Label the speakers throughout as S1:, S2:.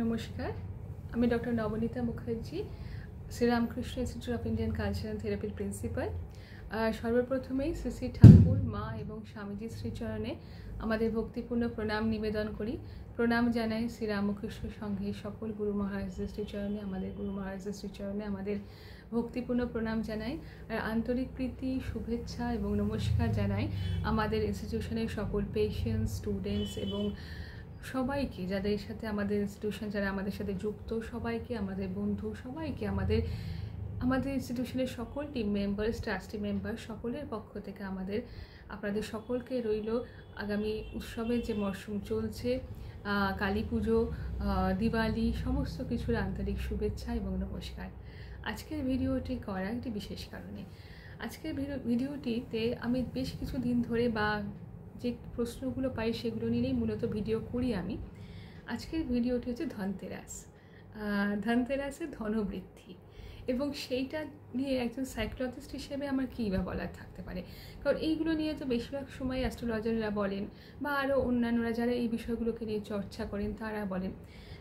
S1: নমস্কার, আমি doctor Nabanita Mukherjee, Sriramakrishna institute of Indian culture and থেরাপির প্রিন্সিপাল। সর্বপ্রথমেই শ্রী শ্রী ঠাকুর, মা এবং স্বামীজির শ্রীচরণে আমাদের ভক্তিপূর্ণ প্রণাম নিবেদন করি। প্রণাম জানাই শ্রীরামকৃষ্ণ সংঘের সকল গুরু মহারাজদের শ্রীচরণে, আমাদের গুরু মহারাজদের শ্রীচরণে আমাদের ভক্তিপূর্ণ প্রণাম জানাই। আর আন্তরিক প্রীতি, শুভেচ্ছা এবং নমস্কার জানাই আমাদের ইনস্টিটিউশনের সকল পেশেন্টস, স্টুডেন্টস এবং সবাইকে, যাদের সাথে আমাদের ইনস্টিটিউশন, যারা আমাদের সাথে যুক্ত, সবাইকে, আমাদের বন্ধু, সবাইকে, আমাদের ইনস্টিটিউশনের সকল টিম মেম্বার্স, ট্রাস্টি মেম্বার, সকলের পক্ষ থেকে আপনাদের সকলকে রইল আগামী উৎসবের যে মরশুম চলছে, কালী পুজো, দিওয়ালি, সমস্ত কিছুর আন্তরিক শুভেচ্ছা এবং নমস্কার। আজকের ভিডিওটি করা একটি বিশেষ কারণে। আজকের ভিডিওটিতে আমি বেশ কিছু দিন ধরে যে প্রশ্নগুলো পাই সেগুলো নিয়েই মূলত ভিডিও করি আমি। আজকের ভিডিওটি হচ্ছে ধনতেরাসের ধনবৃদ্ধি, এবং সেইটা নিয়ে একজন সাইকোলজিস্ট হিসেবে আমার কী বা বলার থাকতে পারে। কারণ এইগুলো নিয়ে তো বেশিরভাগ সময় অ্যাস্ট্রোলজাররা বলেন, বা আরও অন্যান্যরা যারা এই বিষয়গুলোকে নিয়ে চর্চা করেন তারা বলেন।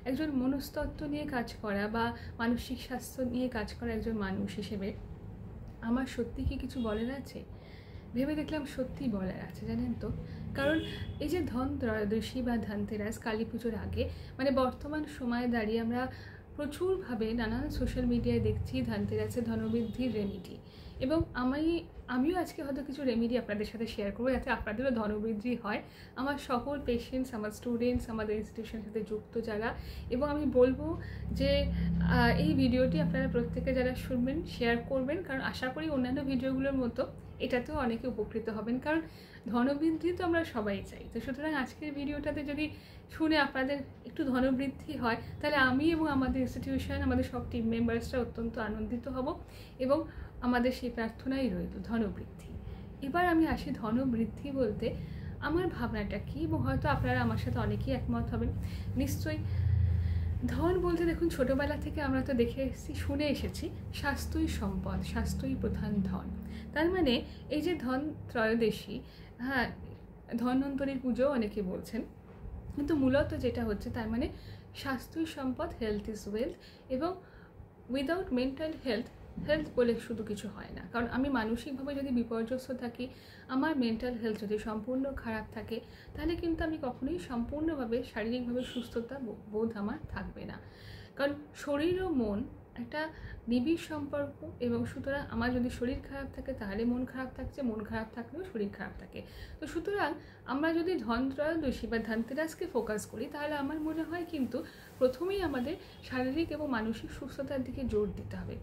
S1: একজন মনস্তত্ত্ব নিয়ে কাজ করা বা মানসিক স্বাস্থ্য নিয়ে কাজ করা একজন মানুষ হিসেবে আমার সত্যি কি কিছু বলার আছে? ভেবে দেখলাম সত্যিই বলার আছে, জানেন তো। কারণ এই যে ধনত্রয়োদশী বা ধনতেরাস, কালী পুজোর আগে, মানে বর্তমান সময়ে দাঁড়িয়ে আমরা প্রচুরভাবে নানান সোশ্যাল মিডিয়ায় দেখছি ধনতেরাসের ধনবৃদ্ধির রেমিডি, এবং আমিও আজকে হয়তো কিছু রেমিডি আপনাদের সাথে শেয়ার করবো যাতে আপনাদেরও ধনবৃদ্ধি হয়। আমার সকল পেশেন্টস, আমার স্টুডেন্টস, আমাদের ইনস্টিটিউশনের সাথে যুক্ত যারা, এবং আমি বলবো যে এই ভিডিওটি আপনারা প্রত্যেকে যারা শুনবেন শেয়ার করবেন, কারণ আশা করি অন্যান্য ভিডিওগুলোর মতো এটাতেও অনেকে উপকৃত হবেন। কারণ ধনবৃদ্ধি তো আমরা সবাই চাই। তো সুতরাং আজকের ভিডিওটাতে যদি শুনে আপনাদের একটু ধনবৃদ্ধি হয়, তাহলে আমি এবং আমাদের ইনস্টিটিউশন, আমাদের সব টিম মেম্বার্সরা অত্যন্ত আনন্দিত হব, এবং আমাদের সেই প্রার্থনাই রইল ধনবৃদ্ধি। এবার আমি আসি ধনবৃদ্ধি বলতে আমার ভাবনাটা কী, এবং হয়তো আপনারা আমার সাথে অনেকেই একমত হবেন নিশ্চয়ই। ধন বলতে দেখুন, ছোটোবেলা থেকে আমরা তো দেখে এসেছি, শুনে এসেছি, স্বাস্থ্যই সম্পদ, স্বাস্থ্যই প্রধান ধন। তার মানে এই যে ধন ত্রয়োদশী, হ্যাঁ, ধন্বন্তরীর পুজো অনেকে বলছেন, কিন্তু মূলত যেটা হচ্ছে তার মানে স্বাস্থ্যই সম্পদ, হেলথ ইজ ওয়েলথ। এবং উইদাউট মেন্টাল হেলথ বলে শুধু কিছু হয় না। কারণ আমি মানসিকভাবে যদি বিপর্যস্ত থাকি, আমার মেন্টাল হেলথ যদি সম্পূর্ণ খারাপ থাকে, তাহলে কিন্তু আমি কখনোই সম্পূর্ণভাবে শারীরিকভাবে সুস্থতা বোধ আমার থাকবে না। কারণ শরীর ও মন একটা নিবিড় সম্পর্ক, এবং সুতরাং আমার যদি শরীর খারাপ থাকে তাহলে মন খারাপ থাকছে, মন খারাপ থাকলেও শরীর খারাপ থাকে। তো সুতরাং আমরা যদি ধনত্রয়োদশী বা ধনতেরাসকে ফোকাস করি, তাহলে আমার মনে হয় কিন্তু প্রথমেই আমাদের শারীরিক এবং মানসিক সুস্থতার দিকে জোর দিতে হবে।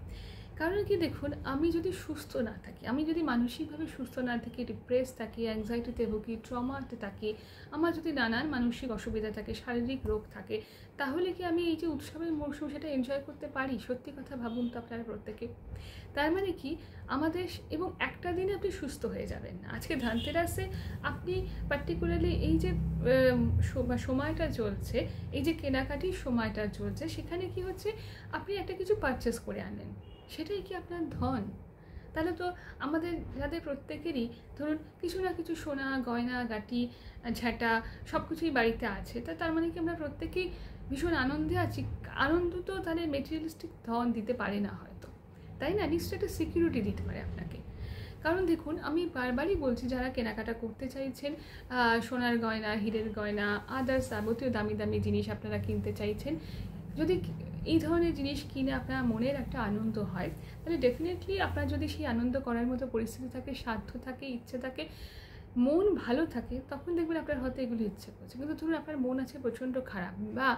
S1: কারণ কি, দেখুন, আমি যদি সুস্থ না থাকি, আমি যদি মানসিকভাবে সুস্থ না থাকি, ডিপ্রেস থাকি, অ্যাংজাইটিতে ভুগি, ট্রমাতে থাকি, আমার যদি নানান মানসিক অসুবিধা থাকে, শারীরিক রোগ থাকে, তাহলে কি আমি এই যে উৎসবের মরশুম সেটা এনজয় করতে পারি? সত্যি কথা ভাবুন তো আপনারা প্রত্যেকে। তার মানে কি আমাদের, এবং একটা দিনে আপনি সুস্থ হয়ে যাবেন না। আজকে ধনতেরাসে আপনি পার্টিকুলারলি এই যে সময়টা চলছে, এই যে কেনাকাটির সময়টা চলছে, সেখানে কি হচ্ছে, আপনি একটা কিছু পারচেস করে আনেন, সেটাই কি আপনার ধন? তাহলে তো আমাদের যাদের প্রত্যেকেরই ধরুন কিছু না কিছু সোনা, গয়না, গাটি, ঝাঁটা সব কিছুই বাড়িতে আছে, তার মানে কি আমরা প্রত্যেকেই ভীষণ আনন্দে আছি? আনন্দ তো তাহলে মেটেরিয়ালিস্টিক ধন দিতে পারে না হয়তো, তাই না? নিশ্চয়ই একটা সিকিউরিটি দিতে পারে আপনাকে। কারণ দেখুন, আমি বারবারই বলছি, যারা কেনাকাটা করতে চাইছেন, সোনার গয়না, হীরের গয়না, আদার্স যাবতীয় দামি দামি জিনিস আপনারা কিনতে চাইছেন, যদি এই ধরনের জিনিস কিনে আপনার মনের একটা আনন্দ হয়, তাহলে ডেফিনেটলি আপনার যদি সেই আনন্দ করার মতো পরিস্থিতি থাকে, সাধ্য থাকে, ইচ্ছে থাকে, মন ভালো থাকে, তখন দেখবেন আপনার হয়তো এগুলো ইচ্ছে করছে। কিন্তু ধরুন আপনার মন আছে প্রচণ্ড খারাপ, বা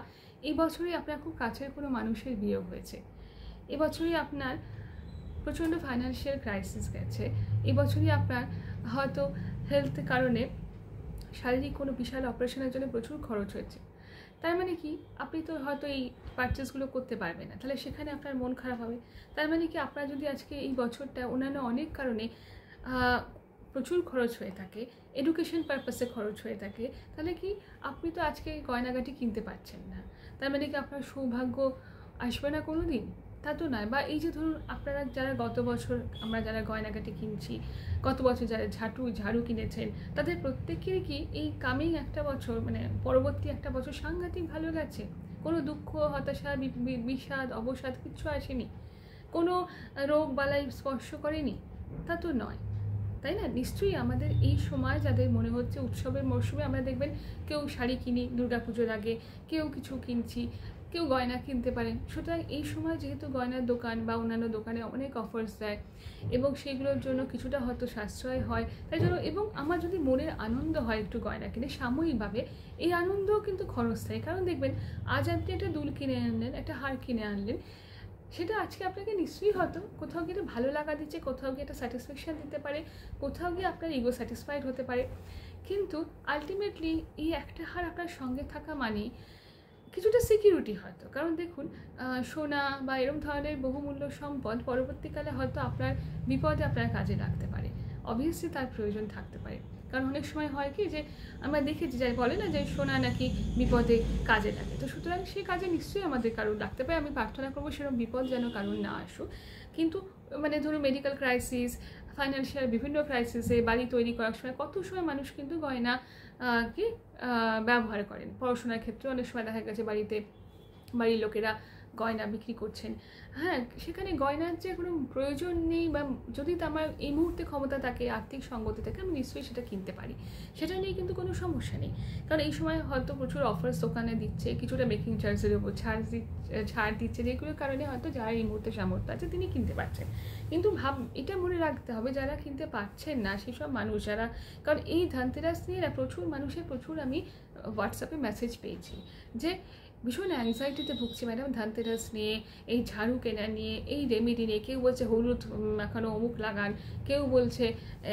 S1: এই বছরই আপনার খুব কাছের কোনো মানুষের বিয়োগ হয়েছে, এবছরই আপনার প্রচণ্ড ফাইন্যান্সিয়াল ক্রাইসিস গেছে, এবছরই আপনার হয়তো হেলথ কারণে শারীরিক কোনো বিশাল অপারেশনের জন্য প্রচুর খরচ হয়েছে, তার মানে কি আপনি তো হয়তো এই পারচেসগুলো করতে পারবেন না, তাহলে সেখানে আপনার মন খারাপ হবে। তার মানে কি আপনার যদি আজকে এই বছরটা অন্যান্য অনেক কারণে প্রচুর খরচ হয়ে থাকে, এডুকেশন পারপাসে খরচ হয়ে থাকে, তাহলে কি আপনি তো আজকে গয়নাগাটি কিনতে পারছেন না, তার মানে কি আপনার সৌভাগ্য আসবে না কোনো দিন? তা তো নয়। বা এই যে ধরুন আপনারা যারা গত বছর, আমরা যারা গয়নাগাটি কিনছি, গত বছর যারা ঝাড়ু কিনেছেন, তাদের প্রত্যেকেরই কি এই কামিং একটা বছর, মানে পরবর্তী একটা বছর সাংঘাতিক ভালো গেছে? কোনো দুঃখ, হতাশা, বিষাদ, অবসাদ কিচ্ছু আসেনি, কোনো রোগ বালাই স্পর্শ করেনি, তা তো নয়, তাই না? নিশ্চয়ই আমাদের এই সময় যাদের মনে হচ্ছে উৎসবের মরশুমে আমরা দেখবেন কেউ শাড়ি কিনি দুর্গাপুজোর আগে, কেউ কিছু কিনছি, কেউ গয়না কিনতে পারেন। সুতরাং এই সময় যেহেতু গয়নার দোকান বা অন্যান্য দোকানে অনেক অফার্স দেয় এবং সেগুলোর জন্য কিছুটা হয়তো সাশ্রয় হয়, তাই জন্য এবং আমার যদি মনের আনন্দ হয় একটু গয়না কিনে সাময়িকভাবে, এই আনন্দও কিন্তু ক্ষণস্থায়ী। কারণ দেখবেন আজ আপনি একটা দুল কিনে আনলেন, একটা হার কিনে আনলেন, সেটা আজকে আপনাকে নিশ্চয়ই হয়তো কোথাও গিয়ে ভালো লাগা দিচ্ছে, কোথাও গিয়ে একটা স্যাটিসফ্যাকশান দিতে পারে, কোথাও গিয়ে আপনার ইগো স্যাটিসফাইড হতে পারে, কিন্তু আলটিমেটলি এই একটা হার আপনার সঙ্গে থাকা মানেই কিছুটা সিকিউরিটি হয়তো। কারণ দেখুন সোনা বা এরকম ধরনের বহুমূল্য সম্পদ পরবর্তীকালে হয়তো আপনার বিপদে আপনার কাজে লাগতে পারে, অবভিয়াসলি তার প্রয়োজন থাকতে পারে। কারণ অনেক সময় হয় কি যে আমরা দেখেছি যাই বলে না যে সোনা নাকি বিপদে কাজে লাগে, তো সুতরাং সেই কাজে নিশ্চয়ই আমাদের কারণ লাগতে পারে। আমি প্রার্থনা করবো সেরকম বিপদ যেন কারণ না আসুক, কিন্তু মানে ধরুন মেডিকেল ক্রাইসিস, ফাইন্যান্সিয়াল বিভিন্ন ক্রাইসিসে, বাড়ি তৈরি করার সময় কত সময় মানুষ কিন্তু গয়না কি ব্যবহার করেন। পড়াশোনার ক্ষেত্রে অনেক সময় দেখা গেছে বাড়ির লোকেরা গয়না বিক্রি করছেন, হ্যাঁ, সেখানে গয়নার যে কোনো প্রয়োজন নেই, বা যদি আমার এই মুহূর্তে ক্ষমতা থাকে, আর্থিক সঙ্গতি থাকে, আমি নিশ্চয়ই সেটা কিনতে পারি, সেটা নিয়ে কিন্তু কোনো সমস্যা নেই। কারণ এই সময় হয়তো প্রচুর অফার্স দোকানে দিচ্ছে, কিছুটা মেকিং চার্জের উপর ছাড় দিচ্ছে, যেগুলোর কারণে হয়তো যারা এই মুহূর্তে সামর্থ্য আছে তিনি কিনতে পারছেন। কিন্তু এটা মনে রাখতে হবে যারা কিনতে পারছেন না সেসব মানুষ যারা, কারণ এই ধনতেরাস নিয়ে প্রচুর আমি হোয়াটসঅ্যাপে মেসেজ পেয়েছি যে ভীষণ অ্যাংজাইটিতে ভুগছি ম্যাডাম ধনতেরাস নিয়ে, এই ঝাড়ু কেনা নিয়ে, এই রেমেডি নিয়ে। কেউ বলছে হলুদ এখনও অমুক লাগান, কেউ বলছে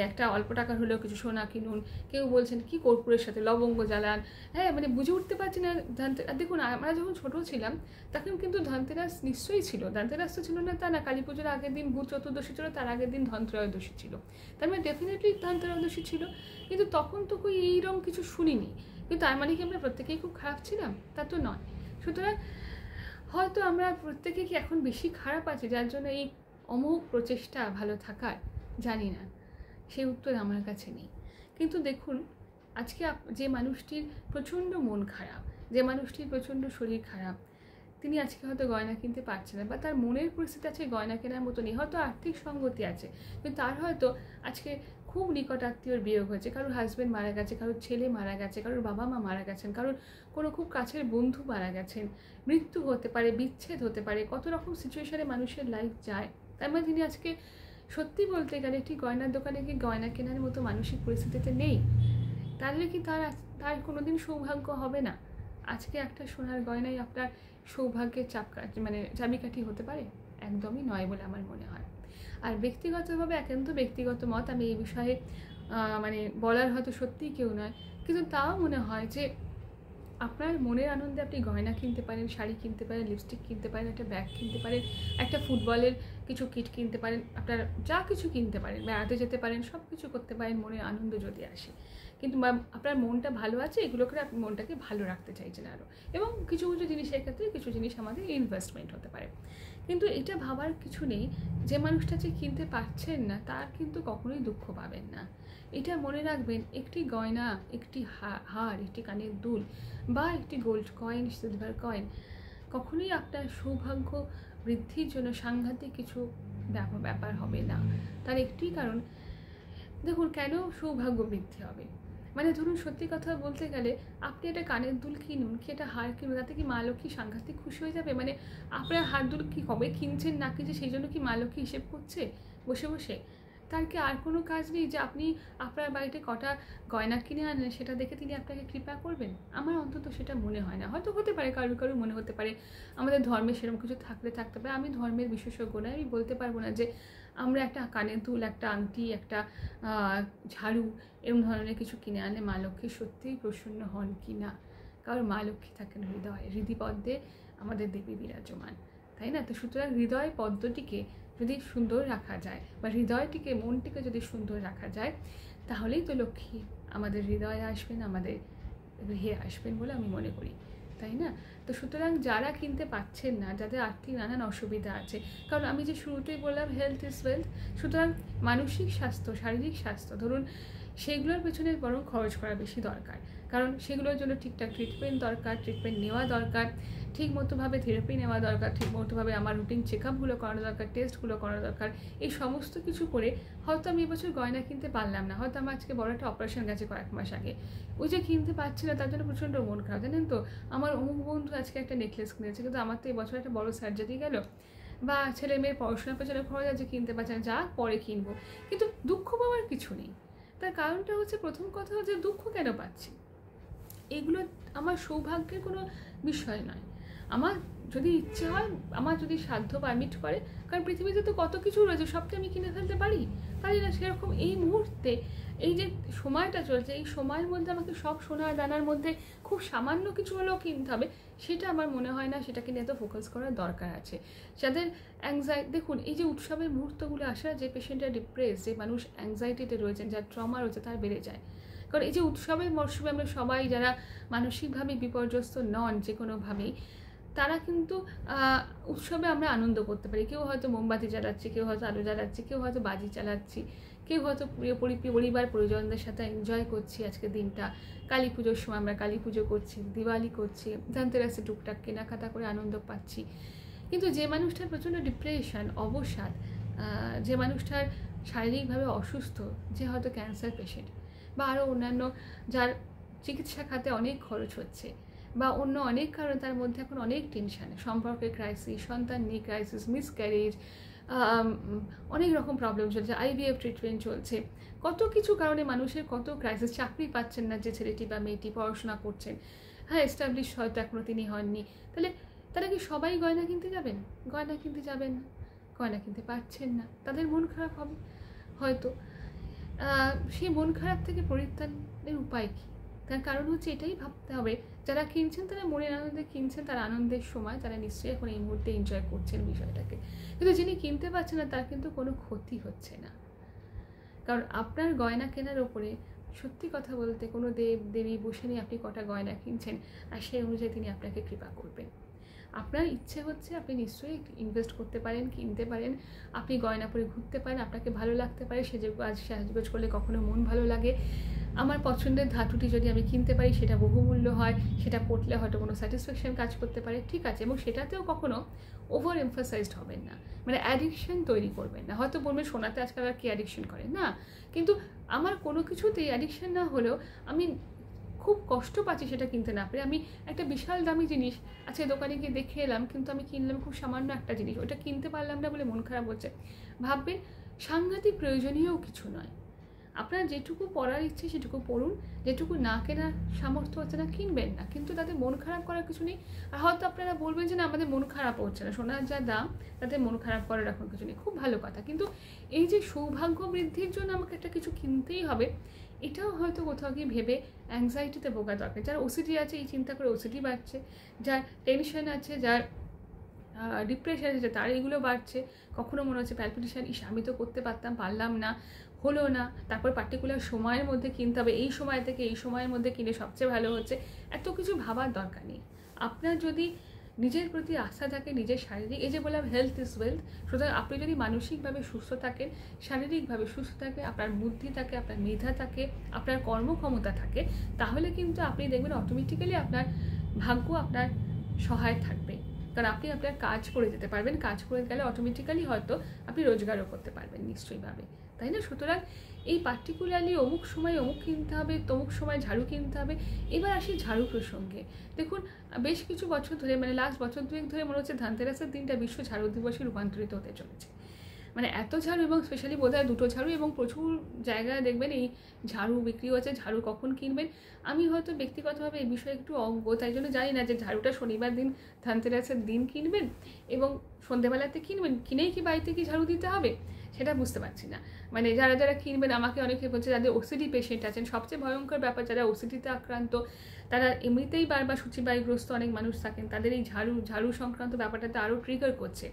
S1: একটা অল্প টাকার হলেও কিছু সোনা কিনুন, কেউ বলছেন কি কর্পূরের সাথে লবঙ্গ জ্বালান। হ্যাঁ, মানে বুঝে উঠতে পারছি না ধনতেরাস। দেখুন আমরা যখন ছোটো ছিলাম তখন কিন্তু ধনতেরাস নিশ্চয়ই ছিল, ধনতেরাস তো ছিল না তা না, কালী পুজোর আগের দিন ভূত চতুর্দশী ছিল, তার আগের দিন ধনত্রয়োদশী ছিল, তার মানে ডেফিনেটলি ধনত্রয়োদশী ছিল। কিন্তু তখন তো এইরকম কিছু শুনিনি, কিন্তু তার মানে কি আমরা প্রত্যেকেই খুব খারাপ ছিলাম? তা তো নয়। সুতরাং হয়তো আমরা প্রত্যেকে কি এখন বেশি খারাপ আছে যার জন্য এই অমোঘ প্রচেষ্টা ভালো থাকার, জানি না, সেই উত্তর আমার কাছে নেই। কিন্তু দেখুন আজকে যে মানুষটির প্রচণ্ড মন খারাপ, যে মানুষটির প্রচণ্ড শরীর খারাপ, তিনি আজকে হয়তো গয়না কিনতে পারছেন না, বা তার মনের পরিস্থিতি আছে গয়না কেনার মতো নেই, হয়তো আর্থিক সঙ্গতি আছে, কিন্তু তার হয়তো আজকে খুব নিকট আত্মীয়র বিয়োগ হয়েছে, কারোর হাজব্যান্ড মারা গেছে, কারোর ছেলে মারা গেছে, কারোর বাবা মা মারা গেছেন, কারোর কোনো খুব কাছের বন্ধু মারা গেছেন, মৃত্যু হতে পারে, বিচ্ছেদ হতে পারে, কত রকম সিচুয়েশানে মানুষের লাইফ যায়। তার মানে তিনি আজকে সত্যি বলতে গেলে একটি গয়নার দোকানে গিয়ে গয়না কেনার মতো মানসিক পরিস্থিতিতে নেই, তাহলে কি তার কোনো দিন সৌভাগ্য হবে না? আজকে একটা সোনার গয়নাই আপনার সৌভাগ্যের চাবিকাঠি হতে পারে? একদমই নয় বলে আমার মনে হয়। আর ব্যক্তিগতভাবে একান্ত ব্যক্তিগত মত, আমি এই বিষয়ে বলার হয়তো সত্যিই কেউ নয়, কিন্তু তাও মনে হয় যে আপনার মনের আনন্দে আপনি গয়না কিনতে পারেন, শাড়ি কিনতে পারেন, লিপস্টিক কিনতে পারেন, একটা ব্যাগ কিনতে পারেন, একটা ফুটবলের কিছু কিট কিনতে পারেন, আপনার যা কিছু কিনতে পারেন, বেড়াতে যেতে পারেন, সব কিছু করতে পারেন মনের আনন্দ যদি আসে। কিন্তু আপনার মনটা ভালো আছে, এগুলো করে আপনি মনটাকে ভালো রাখতে চাইছেন আরও, এবং কিছু জিনিসের ক্ষেত্রে কিছু জিনিস আমাদের ইনভেস্টমেন্ট হতে পারে। কিন্তু এটা ভাবার কিছু নেই যে মানুষটা যে কিনতে পারছেন না তার কিন্তু কখনোই দুঃখ পাবেন না। এটা মনে রাখবেন, একটি গয়না, একটি হার, একটি কানের দুল বা একটি গোল্ড কয়েন, সিলভার কয়েন কখনোই আপনার সৌভাগ্য বৃদ্ধির জন্য সাংঘাতিক কিছু ব্যাপার হবে না। তার একটি কারণ, দেখুন কেন সৌভাগ্য বৃদ্ধি হবে, ধরুন সত্যি কথা বলতে গেলে আপনি একটা কানের দুল কিনুন, কি একটা হার কিনুন, তাতে কি মা লক্ষ্মী সাংঘাতিক খুশি হয়ে যাবে? আপনার হার দুল কি কবে কিনছেন না কিনছে সেই জন্য কি মা লক্ষ্মী হিসেব করছে বসে বসে? তার কি আর কোনো কাজ নেই যে আপনি আপনার বাড়িতে কটা গয়না কিনে আনেন সেটা দেখে তিনি আপনাকে কৃপা করবেন? আমার অন্তত সেটা মনে হয় না। হয়তো হতে পারে কারোর মনে হতে পারে, আমাদের ধর্মে সেরকম কিছু থাকতে পারে। আমি ধর্মের বিশেষজ্ঞ নয়, আমি বলতে পারবো না যে আমরা একটা কানের দুল, একটা আংটি, একটা ঝাড়ু এরকম ধরনের কিছু কিনে আনলে মা লক্ষ্মী সত্যিই প্রসন্ন হন কি না। কারণ মা লক্ষ্মী থাকেন হৃদিপদ্মে আমাদের দেবী বিরাজমান, তাই না? তো সুতরাং হৃদয় পদ্মটিকে যদি সুন্দর রাখা যায়, বা হৃদয়টিকে, মনটিকে যদি সুন্দর রাখা যায়, তাহলেই তো লক্ষ্মী আমাদের হৃদয়ে আসবেন, আমাদের গৃহে আসবেন বলে আমি মনে করি, তাই না? তো সুতরাং যারা কিনতে পাচ্ছেন না, যাদের আর্থিক নানান অসুবিধা আছে, কারণ আমি যে শুরুতেই বললাম হেলথ ইজ ওয়েলথ, সুতরাং মানসিক স্বাস্থ্য, শারীরিক স্বাস্থ্য ধরুন সেগুলোর পেছনে বরং খরচ করা বেশি দরকার, কারণ সেগুলোর জন্য ঠিকঠাক ট্রিটমেন্ট দরকার, ট্রিটমেন্ট নেওয়া দরকার, ঠিকমতোভাবে থেরাপি নেওয়া দরকার, ঠিকমতোভাবে আমার রুটিন চেক আপগুলো করানো দরকার, টেস্টগুলো করা দরকার। এই সমস্ত কিছু করে হয়তো আমি এবছর গয়না কিনতে পারলাম না, হয়তো আমার আজকে বড় একটা অপারেশন গেছে কয়েক মাস আগে, ওই যে কিনতে পারছি না তার জন্য প্রচণ্ড মন খারাপ। জানেন তো, আমার অমুক বন্ধু আজকে একটা নেকলেস কিনেছে, কিন্তু আমার তো এবছর একটা বড় সার্জারি গেল, বা ছেলে মেয়ের পড়াশোনার পেছনে খরচ আছে, কিনতে পারছে না, যা পরে কিনবো। কিন্তু দুঃখ পাওয়ার কিছু নেই। তার কারণটা হচ্ছে, প্রথম কথা হচ্ছে দুঃখ কেন পাচ্ছি, এগুলো আমার সৌভাগ্যের কোনো বিষয় নয়। আমার যদি ইচ্ছে হয়, আমার যদি সাধ্য পারমিট করে, কারণ পৃথিবীতে তো কত কিছু রয়েছে, সবটা আমি কিনে ফেলতে পারি না। সেরকম এই মুহূর্তে এই যে সময়টা চলছে, এই সময়ের মধ্যে আমাকে সব সোনার দানার মধ্যে খুব সামান্য কিছু হলেও কিনতে হবে, সেটা আমার মনে হয় না সেটাকে নিয়ে এত ফোকাস করার দরকার আছে। যাদের দেখুন, এই যে উৎসবের মুহূর্তগুলো আসা, যে পেশেন্টরা ডিপ্রেস, যে মানুষ অ্যাংজাইটিতে রয়েছেন, যার ট্রমা রয়েছে, তার বেড়ে যায়। কারণ এই যে উৎসবের মরশুমে আমরা সবাই যারা মানসিকভাবে বিপর্যস্ত নন যে কোনোভাবেই, তারা কিন্তু উৎসবে আমরা আনন্দ করতে পারি। কেউ হয়তো মোমবাতি জ্বালাচ্ছি, কেউ হয়তো আলো জ্বালাচ্ছি, কেউ হয়তো বাজি চালাচ্ছি, কেউ হয়তো পরিবার পরিজনদের সাথে এনজয় করছি আজকের দিনটা। কালী পুজোর সময় আমরা কালী পুজো করছি, দিওয়ালি করছি, ধনতেরাসে টুকটাক কেনাকাটা করে আনন্দ পাচ্ছি। কিন্তু যে মানুষটার প্রচণ্ড ডিপ্রেশন, অবসাদ, যে মানুষটার শারীরিকভাবে অসুস্থ, যে হয়তো ক্যান্সার পেশেন্ট, বা আরও অন্যান্য যার চিকিৎসা খাতে অনেক খরচ হচ্ছে, বা অন্য অনেক কারণ, তার মধ্যে এখন অনেক টেনশন, সম্পর্কের ক্রাইসিস, সন্তান নিয়ে ক্রাইসিস, মিসক্যারেজ, অনেক রকম প্রবলেম চলছে, IVF ট্রিটমেন্ট চলছে, কত কিছু কারণে মানুষের কত ক্রাইসিস, চাকরি পাচ্ছেন না যে ছেলেটি বা মেয়েটি, পড়াশোনা করছেন, হ্যাঁ এস্টাবলিশ হয়তো এখনও তিনি হননি, তাহলে তারা কি সবাই গয়না কিনতে যাবেন? গয়না কিনতে যাবেন না, গয়না কিনতে পারছেন না, তাদের মন খারাপ হবে হয়তো। সেই মন খারাপ থেকে পরিত্রাণের উপায় কী? তার কারণ হচ্ছে এটাই ভাবতে হবে, যারা কিনছেন তারা মনের আনন্দে কিনছেন, তার আনন্দের সময় তারা নিশ্চয়ই এখন এই মুহূর্তে এনজয় করছেন বিষয়টাকে। কিন্তু যিনি কিনতে পারছেন না, তার কিন্তু কোনো ক্ষতি হচ্ছে না। কারণ আপনার গয়না কেনার ওপরে সত্যি কথা বলতে কোনো দেব দেবী বসে নিয়ে আপনি কটা গয়না কিনছেন, আর সেই অনুযায়ী তিনি আপনাকে কৃপা করবেন। আপনার ইচ্ছে হচ্ছে, আপনি নিশ্চয়ই ইনভেস্ট করতে পারেন, কিনতে পারেন, আপনি গয়না পরে ঘুরতে পারেন, আপনাকে ভালো লাগতে পারে, সাজগোজ করলে কখনো মন ভালো লাগে। আমার পছন্দের ধাতুটি যদি আমি কিনতে পারি, সেটা বহুমূল্য হয়, সেটা পড়লে হয়তো কোনো স্যাটিসফ্যাকশন কাজ করতে পারে, ঠিক আছে, এবং সেটাতেও কখনো ওভার এমফাসাইজড হবেন না, মানে অ্যাডিকশন তৈরি করবেন না। হয়তো বলবেন সোনাতে আজকাল আর কি অ্যাডিকশন করে না, কিন্তু আমার কোনো কিছুতেই অ্যাডিকশন না হলেও আমি খুব কষ্ট পাচ্ছি সেটা কিনতে না পেরে। আমি একটা বিশাল দামি জিনিস আজকে দোকানে গিয়ে দেখে এলাম, কিন্তু আমি কিনলাম খুব সামান্য একটা জিনিস, ওটা কিনতে পারলাম না বলে মন খারাপ হচ্ছে। ভাববেন সাংঘাতিক প্রয়োজনীয়ও কিছু নয়, আপনার যেটুকু পড়ার ইচ্ছে সেটুকু পড়ুন, যেটুকু না কেনার সামর্থ্য হচ্ছে না কিনবেন না, কিন্তু তাতে মন খারাপ করার কিছু নেই। আর হয়তো আপনারা বলবেন যে না, আমাদের মন খারাপ হচ্ছে না, সোনার যা দাম তাতে মন খারাপ করার এখন কিছু নেই, খুব ভালো কথা। কিন্তু এই যে সৌভাগ্য বৃদ্ধির জন্য আমাকে একটা কিছু কিনতেই হবে, এটাও হয়তো কোথাও গিয়ে ভেবে অ্যাংজাইটিতে ভোগা দরকার। যার ওসিডি আছে, এই চিন্তা করে ওসিডি বাড়ছে, যার টেনশন আছে, যার ডিপ্রেশন আছে, তার এগুলো বাড়ছে। কখনো মনে হচ্ছে প্যালপিটেশন, আমি তো করতে পারলাম না, হলো না, তারপর পার্টিকুলার সময়ের মধ্যে কিনতে হবে, এই সময় থেকে এই সময়ের মধ্যে কিনে সবচেয়ে ভালো হচ্ছে। এত কিছু ভাবার দরকার নেই। আপনার যদি নিজের প্রতি আস্থা থাকে, নিজের শারীরিক, এই যে বললাম হেলথ ইজ ওয়েলথ, সুতরাং আপনি যদি মানসিকভাবে সুস্থ থাকেন, শারীরিকভাবে সুস্থ থাকে, আপনার বুদ্ধি থাকে, আপনার মেধা থাকে, আপনার কর্মক্ষমতা থাকে, তাহলে কিন্তু আপনি দেখবেন অটোমেটিক্যালি আপনার ভাগ্য আপনার সহায় থাকবে। কারণ আপনি আপনার কাজ করে যেতে পারবেন, কাজ করে গেলে অটোমেটিক্যালি হয়তো আপনি রোজগারও করতে পারবেন নিশ্চয়ইভাবে, তাই না? সুতরাং এই পার্টিকুলারলি অমুক সময় অমুক কিনতে হবে, তমুক সময় ঝাড়ু কিনতে হবে। এবার আসি ঝাড়ু প্রসঙ্গে। দেখুন, বেশ কিছু বছর ধরে, মানে লাস্ট বছর দুয়েক ধরে মনে হচ্ছে ধনতেরাসের দিনটা বিশ্ব ঝাড়ু দিবসে রূপান্তরিত হতে চলেছে। মানে এত ঝাড়ু, এবং স্পেশালি বোধহয় 2টো ঝাড়ু, এবং প্রচুর জায়গায় দেখবেন এই ঝাড়ু বিক্রি হচ্ছে। ঝাড়ু কখন কিনবেন, আমি হয়তো ব্যক্তিগতভাবে এই বিষয়ে একটু অজ্ঞ, তাই জন্য জানি না যে ঝাড়ুটা শনিবার দিন, ধনতেরাসের দিন কিনবেন এবং সন্ধ্যেবেলাতে কিনবেন, কিনেই কি বাড়িতে কি ঝাড়ু দিতে হবে সেটা বুঝতে পারছি না। মানে যারা যারা কিনবেন, আমাকে অনেকে বলছে যাদের ওসিডি পেশেন্ট আছেন, সবচেয়ে ভয়ঙ্কর ব্যাপার, যারা ওসিডিতে আক্রান্ত, তারা এমনিতেই বারবার সূচিবায়ুগ্রস্ত অনেক মানুষ থাকেন, তাদের এই ঝাড়ু সংক্রান্ত ব্যাপারটাতে আরও ট্রিগার করছে।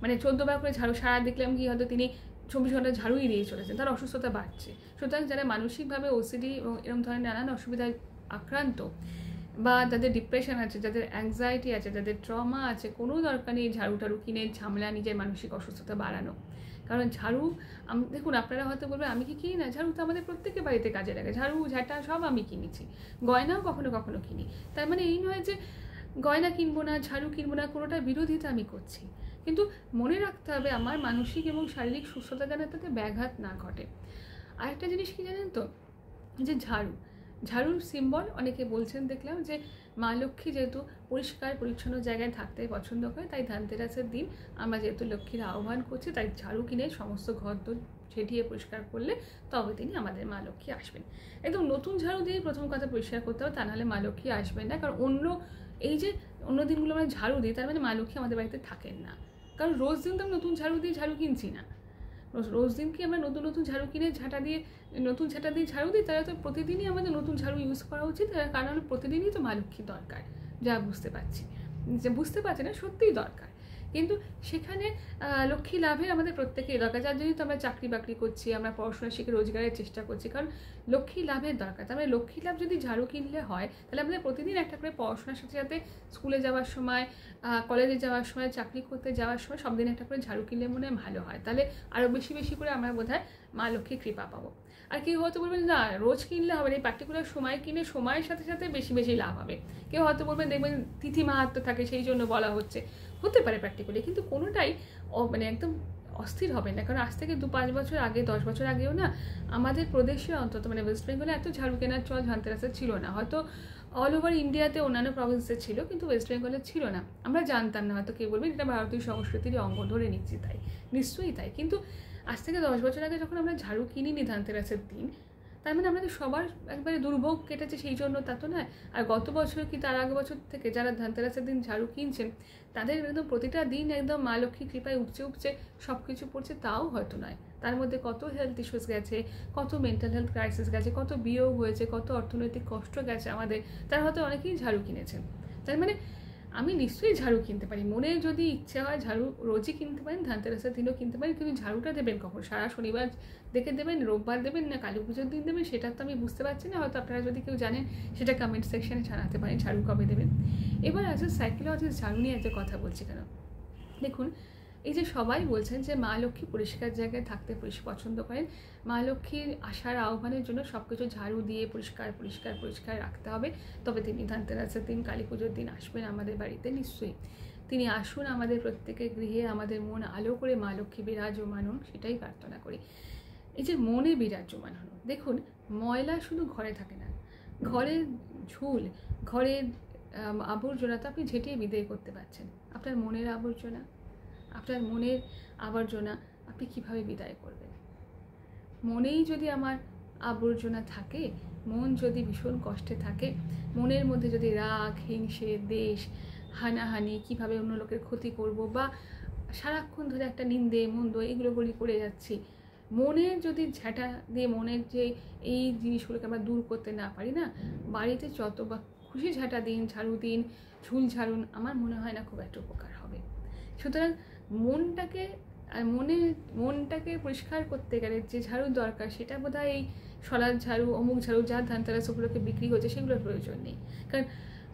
S1: মানে 14 বার করে ঝাড়ু, সারা দেখলাম কি হয়তো তিনি 24 ঘন্টা ঝাড়ুই দিয়ে চলেছেন, তার অসুস্থতা বাড়ছে। সুতরাং যারা মানসিকভাবে ওসিডি এবং এরকম ধরনের নানান অসুবিধায় আক্রান্ত, বা যাদের ডিপ্রেশন আছে, যাদের অ্যাংজাইটি আছে, যাদের ট্রমা আছে, কোনো দরকার নেই ঝাড়ু টাড়ু কিনে ঝামেলা নিজের মানসিক অসুস্থতা বাড়ানো। কারণ ঝাড়ু, দেখুন আপনারা হয়তো বলবেন আমি কি কিনি না, ঝাড়ু তো আমাদের প্রত্যেকের বাড়িতে কাজে লাগে, ঝাড়ু ঝাঁটা সব আমি কিনেছি, গয়নাও কখনো কখনো কিনি। তার মানে এই নয় যে গয়না কিনবো না, ঝাড়ু কিনবো না, কোনোটার বিরোধিতা আমি করছি, কিন্তু মনে রাখতে হবে আমার মানসিক এবং শারীরিক সুস্থতা যেন তাতে ব্যাঘাত না ঘটে। আরেকটা জিনিস কি জানেন তো, যে ঝাড়ুর সিম্বল অনেকে বলছেন দেখলাম যে মা লক্ষ্মী যেহেতু পরিষ্কার পরিচ্ছন্ন জায়গায় থাকতে পছন্দ করে, তাই ধনতেরাসের দিন আমরা যেহেতু লক্ষ্মীর আহ্বান করছি, তাই ঝাড়ু কিনে সমস্ত ঘর দোর ঝেঁটিয়ে পরিষ্কার করলে তবে তিনি আমাদের মা লক্ষ্মী আসবেন। একদম নতুন ঝাড়ু দিয়ে প্রথম কথা পরিষ্কার করতে হবে, তা নাহলে মা লক্ষ্মী আসবেন না। কারণ এই যে অন্য দিনগুলো আমরা ঝাড়ু দিই, তার মানে মা লক্ষ্মী আমাদের বাড়িতে থাকেন না। কারণ রোজ দিন তো আমি নতুন ঝাড়ু দিয়ে ঝাড়ু কিনছি না। রোজ দিন কি আমরা নতুন নতুন ঝাড়ু কিনে নতুন ঝাঁটা দিয়ে ঝাড়ু দিই, তাহলে তো প্রতিদিনই আমাদের নতুন ঝাড়ু ইউজ করা উচিত। কারণ প্রতিদিনই তো মা লক্ষ্মী দরকার, যা বুঝতে পারছি, না, সত্যিই দরকার। কিন্তু সেখানে লক্ষ্মী লাভের আমাদের প্রত্যেকেই দরকার, যার জন্যই তো আমরা চাকরি বাকরি করছি, আমরা পড়াশোনা শিখে রোজগারের চেষ্টা করছি, কারণ লক্ষ্মী লাভের দরকার। তার মানে লক্ষ্মী লাভ যদি ঝাড়ু কিনলে হয়, তাহলে আমাদের প্রতিদিন একটা করে পড়াশোনার সাথে সাথে স্কুলে যাওয়ার সময়, কলেজে যাওয়ার সময়, চাকরি করতে যাওয়ার সময় সব দিন একটা করে ঝাড়ু কিনলে মনে হয় ভালো হয়। তাহলে আরও বেশি বেশি করে আমরা বোধহয় মা লক্ষ্মীর কৃপা পাবো। আর কেউ হয়তো বলবেন না রোজ কিনলে হবে না, এই পার্টিকুলার সময় কিনে সময়ের সাথে সাথে বেশি বেশি লাভ হবে। কেউ হয়তো বলবেন দেখবেন তিথি মাহাত্ম্য থাকে সেই জন্য বলা হতে পারে প্র্যাকটিক্যালি, কিন্তু কোনোটাই মানে একদম অস্থির হবে না। কারণ আজ থেকে 2-5 বছর আগে, 10 বছর আগেও না আমাদের প্রদেশে অন্তত মানে ওয়েস্ট বেঙ্গলে এত ঝাড়ু কেনার চল ধনতেরাসে ছিল না। হয়তো অল ওভার ইন্ডিয়াতে অন্যান্য প্রভিন্সে ছিল, কিন্তু ওয়েস্ট বেঙ্গলে ছিল না, আমরা জানতাম না। হয়তো কেউ বলবেন এটা ভারতীয় সংস্কৃতির অঙ্গ, ধরে নিচ্ছি তাই, নিশ্চয়ই তাই। কিন্তু আজ থেকে 10 বছর আগে যখন আমরা ঝাড়ু কিনিনি ধনতেরাসের দিন, তার মানে আমাদের সবার একবারে দুর্ভোগ কেটেছে সেই জন্য তা তো নয়। আর গত বছর কি তার আগের বছর থেকে যারা ধনতেরাসের দিন ঝাড়ু কিনছেন, তাদের একদম প্রতিটা দিন একদম মা লক্ষ্মী কৃপায় উপচে সব কিছু পড়ছে, তাও হয়তো নয়। তার মধ্যে কত হেলথ ইস্যুস গেছে, কত মেন্টাল হেলথ ক্রাইসিস গেছে, কত বিয়োগ হয়েছে, কত অর্থনৈতিক কষ্ট গেছে আমাদের, তার হয়তো অনেকেই ঝাড়ু কিনেছেন। তার মানে আমি নিশ্চয়ই ঝাড়ু কিনতে পারি, মনে যদি ইচ্ছে হয় ঝাড়ু রোজই কিনতে পারেন, ধনতেরাসের দিনও কিনতে পারেন, কিন্তু ঝাড়ুটা দেবেন কখন? সারা শনিবার দেখে দেবেন, রোববার দেবেন, না কালী পুজোর দিন দেবেন, সেটা তো আমি বুঝতে পারছি না। হয়তো আপনারা যদি কেউ জানেন সেটা কমেন্ট সেকশনে জানাতে পারেন ঝাড়ু কবে দেবেন। এবার আছে সাইকোলজিস্ট ঝাড়ু নিয়ে একটা কথা বলছি কেন, দেখুন এই যে সবাই বলছেন যে মা লক্ষ্মী পরিষ্কার জায়গায় থাকতে পছন্দ করেন, মা লক্ষ্মীর আসার আহ্বানের জন্য সব কিছু ঝাড়ু দিয়ে পরিষ্কার পরিষ্কার পরিষ্কার রাখতে হবে, তবে তিনি ধনতেরাসের দিন, কালী পুজোর দিন আসবেন আমাদের বাড়িতে। নিশ্চয়ই তিনি আসুন আমাদের প্রত্যেকের গৃহে, আমাদের মন আলো করে মা লক্ষ্মী বিরাজমান হন, সেটাই প্রার্থনা করি। এই যে মনে বিরাজমান হন, দেখুন ময়লা শুধু ঘরে থাকে না, ঘরের ঝুল, ঘরের আবর্জনা তো আপনি ঝেঁটিয়ে বিদায় করতে পারছেন, আপনার মনের আবর্জনা, আপনার মনের আবর্জনা আপনি কিভাবে বিদায় করবেন? মনেই যদি আমার আবর্জনা থাকে, মন যদি ভীষণ কষ্টে থাকে, মনের মধ্যে যদি রাগ, হিংসে, দেশ, হানাহানি, কিভাবে অন্য লোকের ক্ষতি করব, বা সারাক্ষণ ধরে একটা নিন্দে মন্দ এগুলো করে যাচ্ছি, মনের যদি ঝাঁটা দিয়ে মনের যে এই জিনিসগুলোকে আমরা দূর করতে না পারি না, বাড়িতে যত বা খুশি ঝাঁটা দিন, ঝাড়ু দিন, ঝুল ঝাড়ুন, আমার মনে হয় না খুব একটা উপকার হবে। সুতরাং মনটাকে পরিষ্কার করতে গেলে যে ঝাড়ুর দরকার, সেটা বোধহয় এই সলার ঝাড়ু, অমুক ঝাড়ু, যার ধনতেরাস উপলক্ষে বিক্রি হচ্ছে সেগুলোর প্রয়োজন নেই। কারণ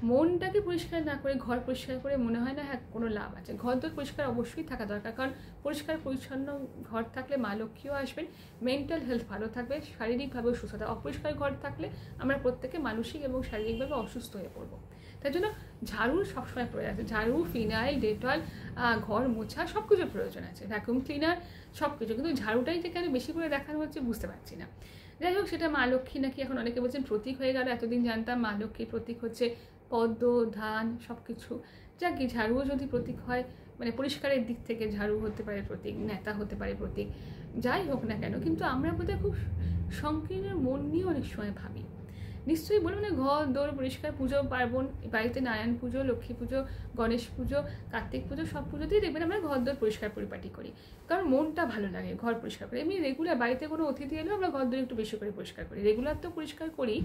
S1: মনটাকে পরিষ্কার না করে ঘর পরিষ্কার করে মনে হয় না হ্যাঁ কোনো লাভ আছে। ঘর দর পরিষ্কার অবশ্যই থাকা দরকার, কারণ পরিষ্কার পরিচ্ছন্ন ঘর থাকলে মা লক্ষ্মীও আসবেন, মেন্টাল হেলথ ভালো থাকবে, শারীরিকভাবেও সুস্থ থাকবে। অপরিষ্কার ঘর থাকলে আমরা প্রত্যেকে মানসিক এবং শারীরিকভাবে অসুস্থ হয়ে পড়বো। তাই জন্য ঝাড়ুর সবসময় প্রয়োজন আছে, ঝাড়ু, ফিনাইল, ডেটল, ঘর মোছা সব কিছুর প্রয়োজন আছে, ভ্যাকুম ক্লিনার সব কিছু। কিন্তু ঝাড়ুটাই যে কেন বেশি করে দেখানো হচ্ছে বুঝতে পারছি না। যাই হোক, সেটা মা লক্ষ্মী নাকি এখন অনেকে বলছেন প্রতীক হয়ে গেল। এতদিন জানতাম মা লক্ষ্মীর প্রতীক হচ্ছে পদ্ম, ধান, সব কিছু। যাক কি, ঝাড়ুও যদি প্রতীক হয়, মানে পরিষ্কারের দিক থেকে ঝাড়ু হতে পারে প্রতীক, নেতা হতে পারে প্রতীক, যাই হোক না কেন, কিন্তু আমরা বোধহয় খুব সংকীর্ণ মন নিয়ে অনেক সময় ভাবি। নিশ্চয়ই বলবো না ঘর দৌড় পরিষ্কার, পুজো পার্বণ, বাড়িতে নারায়ণ পুজো, লক্ষ্মী পুজো, গণেশ পুজো, কার্তিক পুজো, সব পুজোতেই দেখবেন আমরা ঘর দৌড় পরিষ্কার পরিপাটি করি, কারণ মনটা ভালো লাগে ঘর পরিষ্কার করে। এমনি রেগুলার বাড়িতে কোনো অতিথি এলেও আমরা ঘর দৌড় একটু বেশি করে পরিষ্কার করি, রেগুলার তো পরিষ্কার করি,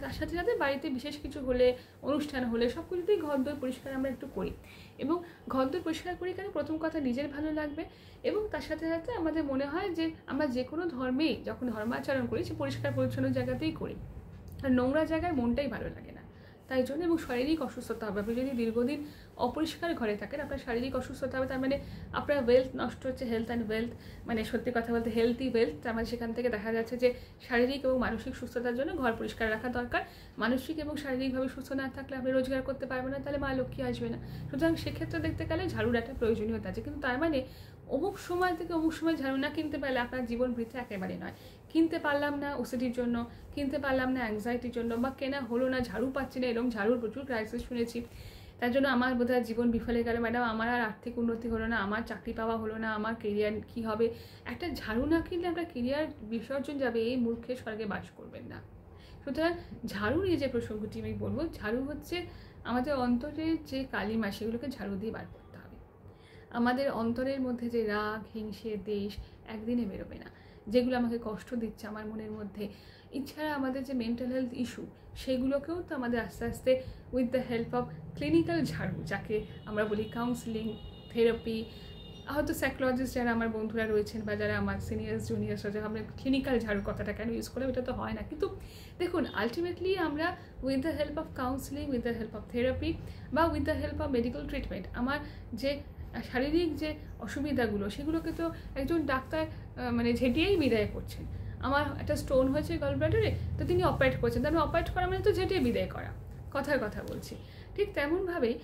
S1: তার সাথে সাথে বাড়িতে বিশেষ কিছু হলে, অনুষ্ঠান হলে সব কিছুতেই ঘর দৌড় পরিষ্কার আমরা একটু করি। এবং ঘর দৌড় পরিষ্কার করি কেন, প্রথম কথা নিজের ভালো লাগবে, এবং তার সাথে সাথে আমাদের মনে হয় যে আমরা যে কোনো ধর্মেই যখন ধর্মাচরণ করি সে পরিষ্কার পরিচ্ছন্ন জায়গাতেই করি, আর নোংরা জায়গায় মনটাই ভালো লাগে না। তাই জন্য। এবং শারীরিক অসুস্থতা হবে, আপনি যদি দীর্ঘদিন অপরিষ্কার ঘরে থাকেন আপনার শারীরিক অসুস্থতা হবে, তার মানে আপনার ওয়েলথ নষ্ট হচ্ছে, হেলথ অ্যান্ড ওয়েলথ, মানে সত্যি কথা বলতে হেলথি ওয়েলথ। তার মানে সেখান থেকে দেখা যাচ্ছে যে শারীরিক এবং মানসিক সুস্থতার জন্য ঘর পরিষ্কার রাখা দরকার। মানসিক এবং শারীরিকভাবে সুস্থ না থাকলে আপনি রোজগার করতে পারবেন না, তাহলে মা লক্ষ্মী আসবে না। সুতরাং সেক্ষেত্রে দেখতে গেলে ঝাড়ুর একটা প্রয়োজনীয়তা আছে, কিন্তু তার মানে অমুক সময় থেকে অমুক সময় ঝাড়ু না কিনতে পারলে আপনার জীবন বৃথা একেবারে নয়। কিনতে পারলাম না ওসিডির জন্য, কিনতে পারলাম না অ্যাংজাইটির জন্য, বা কেনা হলো না, ঝাড়ু পাচ্ছি না, এরকম ঝাড়ুর প্রচুর ক্রাইসিস শুনেছি, তার জন্য আমার বোধহয় জীবন বিফলে গেল ম্যাডাম, আমার আর আর্থিক উন্নতি হলো না, আমার চাকরি পাওয়া হলো না, আমার কেরিয়ার কী হবে। একটা ঝাড়ু না কিনলে আপনার কেরিয়ার বিসর্জন যাবে, এই মূর্খের স্বর্গে বাস করবেন না। সুতরাং ঝাড়ু নিয়ে যে প্রসঙ্গটি আমি বলবো, ঝাড়ু হচ্ছে আমাদের অন্তরের যে কালিমা সেগুলোকে ঝাড়ু দিয়ে বার করতে হবে। আমাদের অন্তরের মধ্যে যে রাগ, হিংসে, দেশ একদিনে বেরোবে না। যেগুলো আমাকে কষ্ট দিচ্ছে আমার মনের মধ্যে, এছাড়া আমাদের যে মেন্টাল হেলথ ইস্যু সেগুলোকেও তো আমাদের আস্তে আস্তে with the help of clinical ঝাড়ু, যাকে আমরা বলি কাউন্সিলিং, থেরাপি, হয়তো সাইকোলজিস্ট যারা আমার বন্ধুরা রয়েছেন বা যারা আমার সিনিয়র্স জুনিয়র্সরা, যারা আমরা ক্লিনিক্যাল ঝাড়ু কথাটা কেন ইউজ করলাম, এটা তো হয় না। কিন্তু দেখুন আলটিমেটলি আমরা with the help of counselling, with the help of therapy বা with the help of medical treatment, আমার যে শারীরিক যে অসুবিধাগুলো সেগুলোকে তো একজন ডাক্তার মানে ঝেঁটিয়েই বিদায় করছেন। আমার একটা স্টোন হয়েছে গল ব্লাডারে, তো তিনি অপারেট করছেন, তাহলে অপারেট করা মানে তো ঝেঁটিয়ে বিদায় করা, কথার কথা বলছি। ঠিক তেমনভাবেই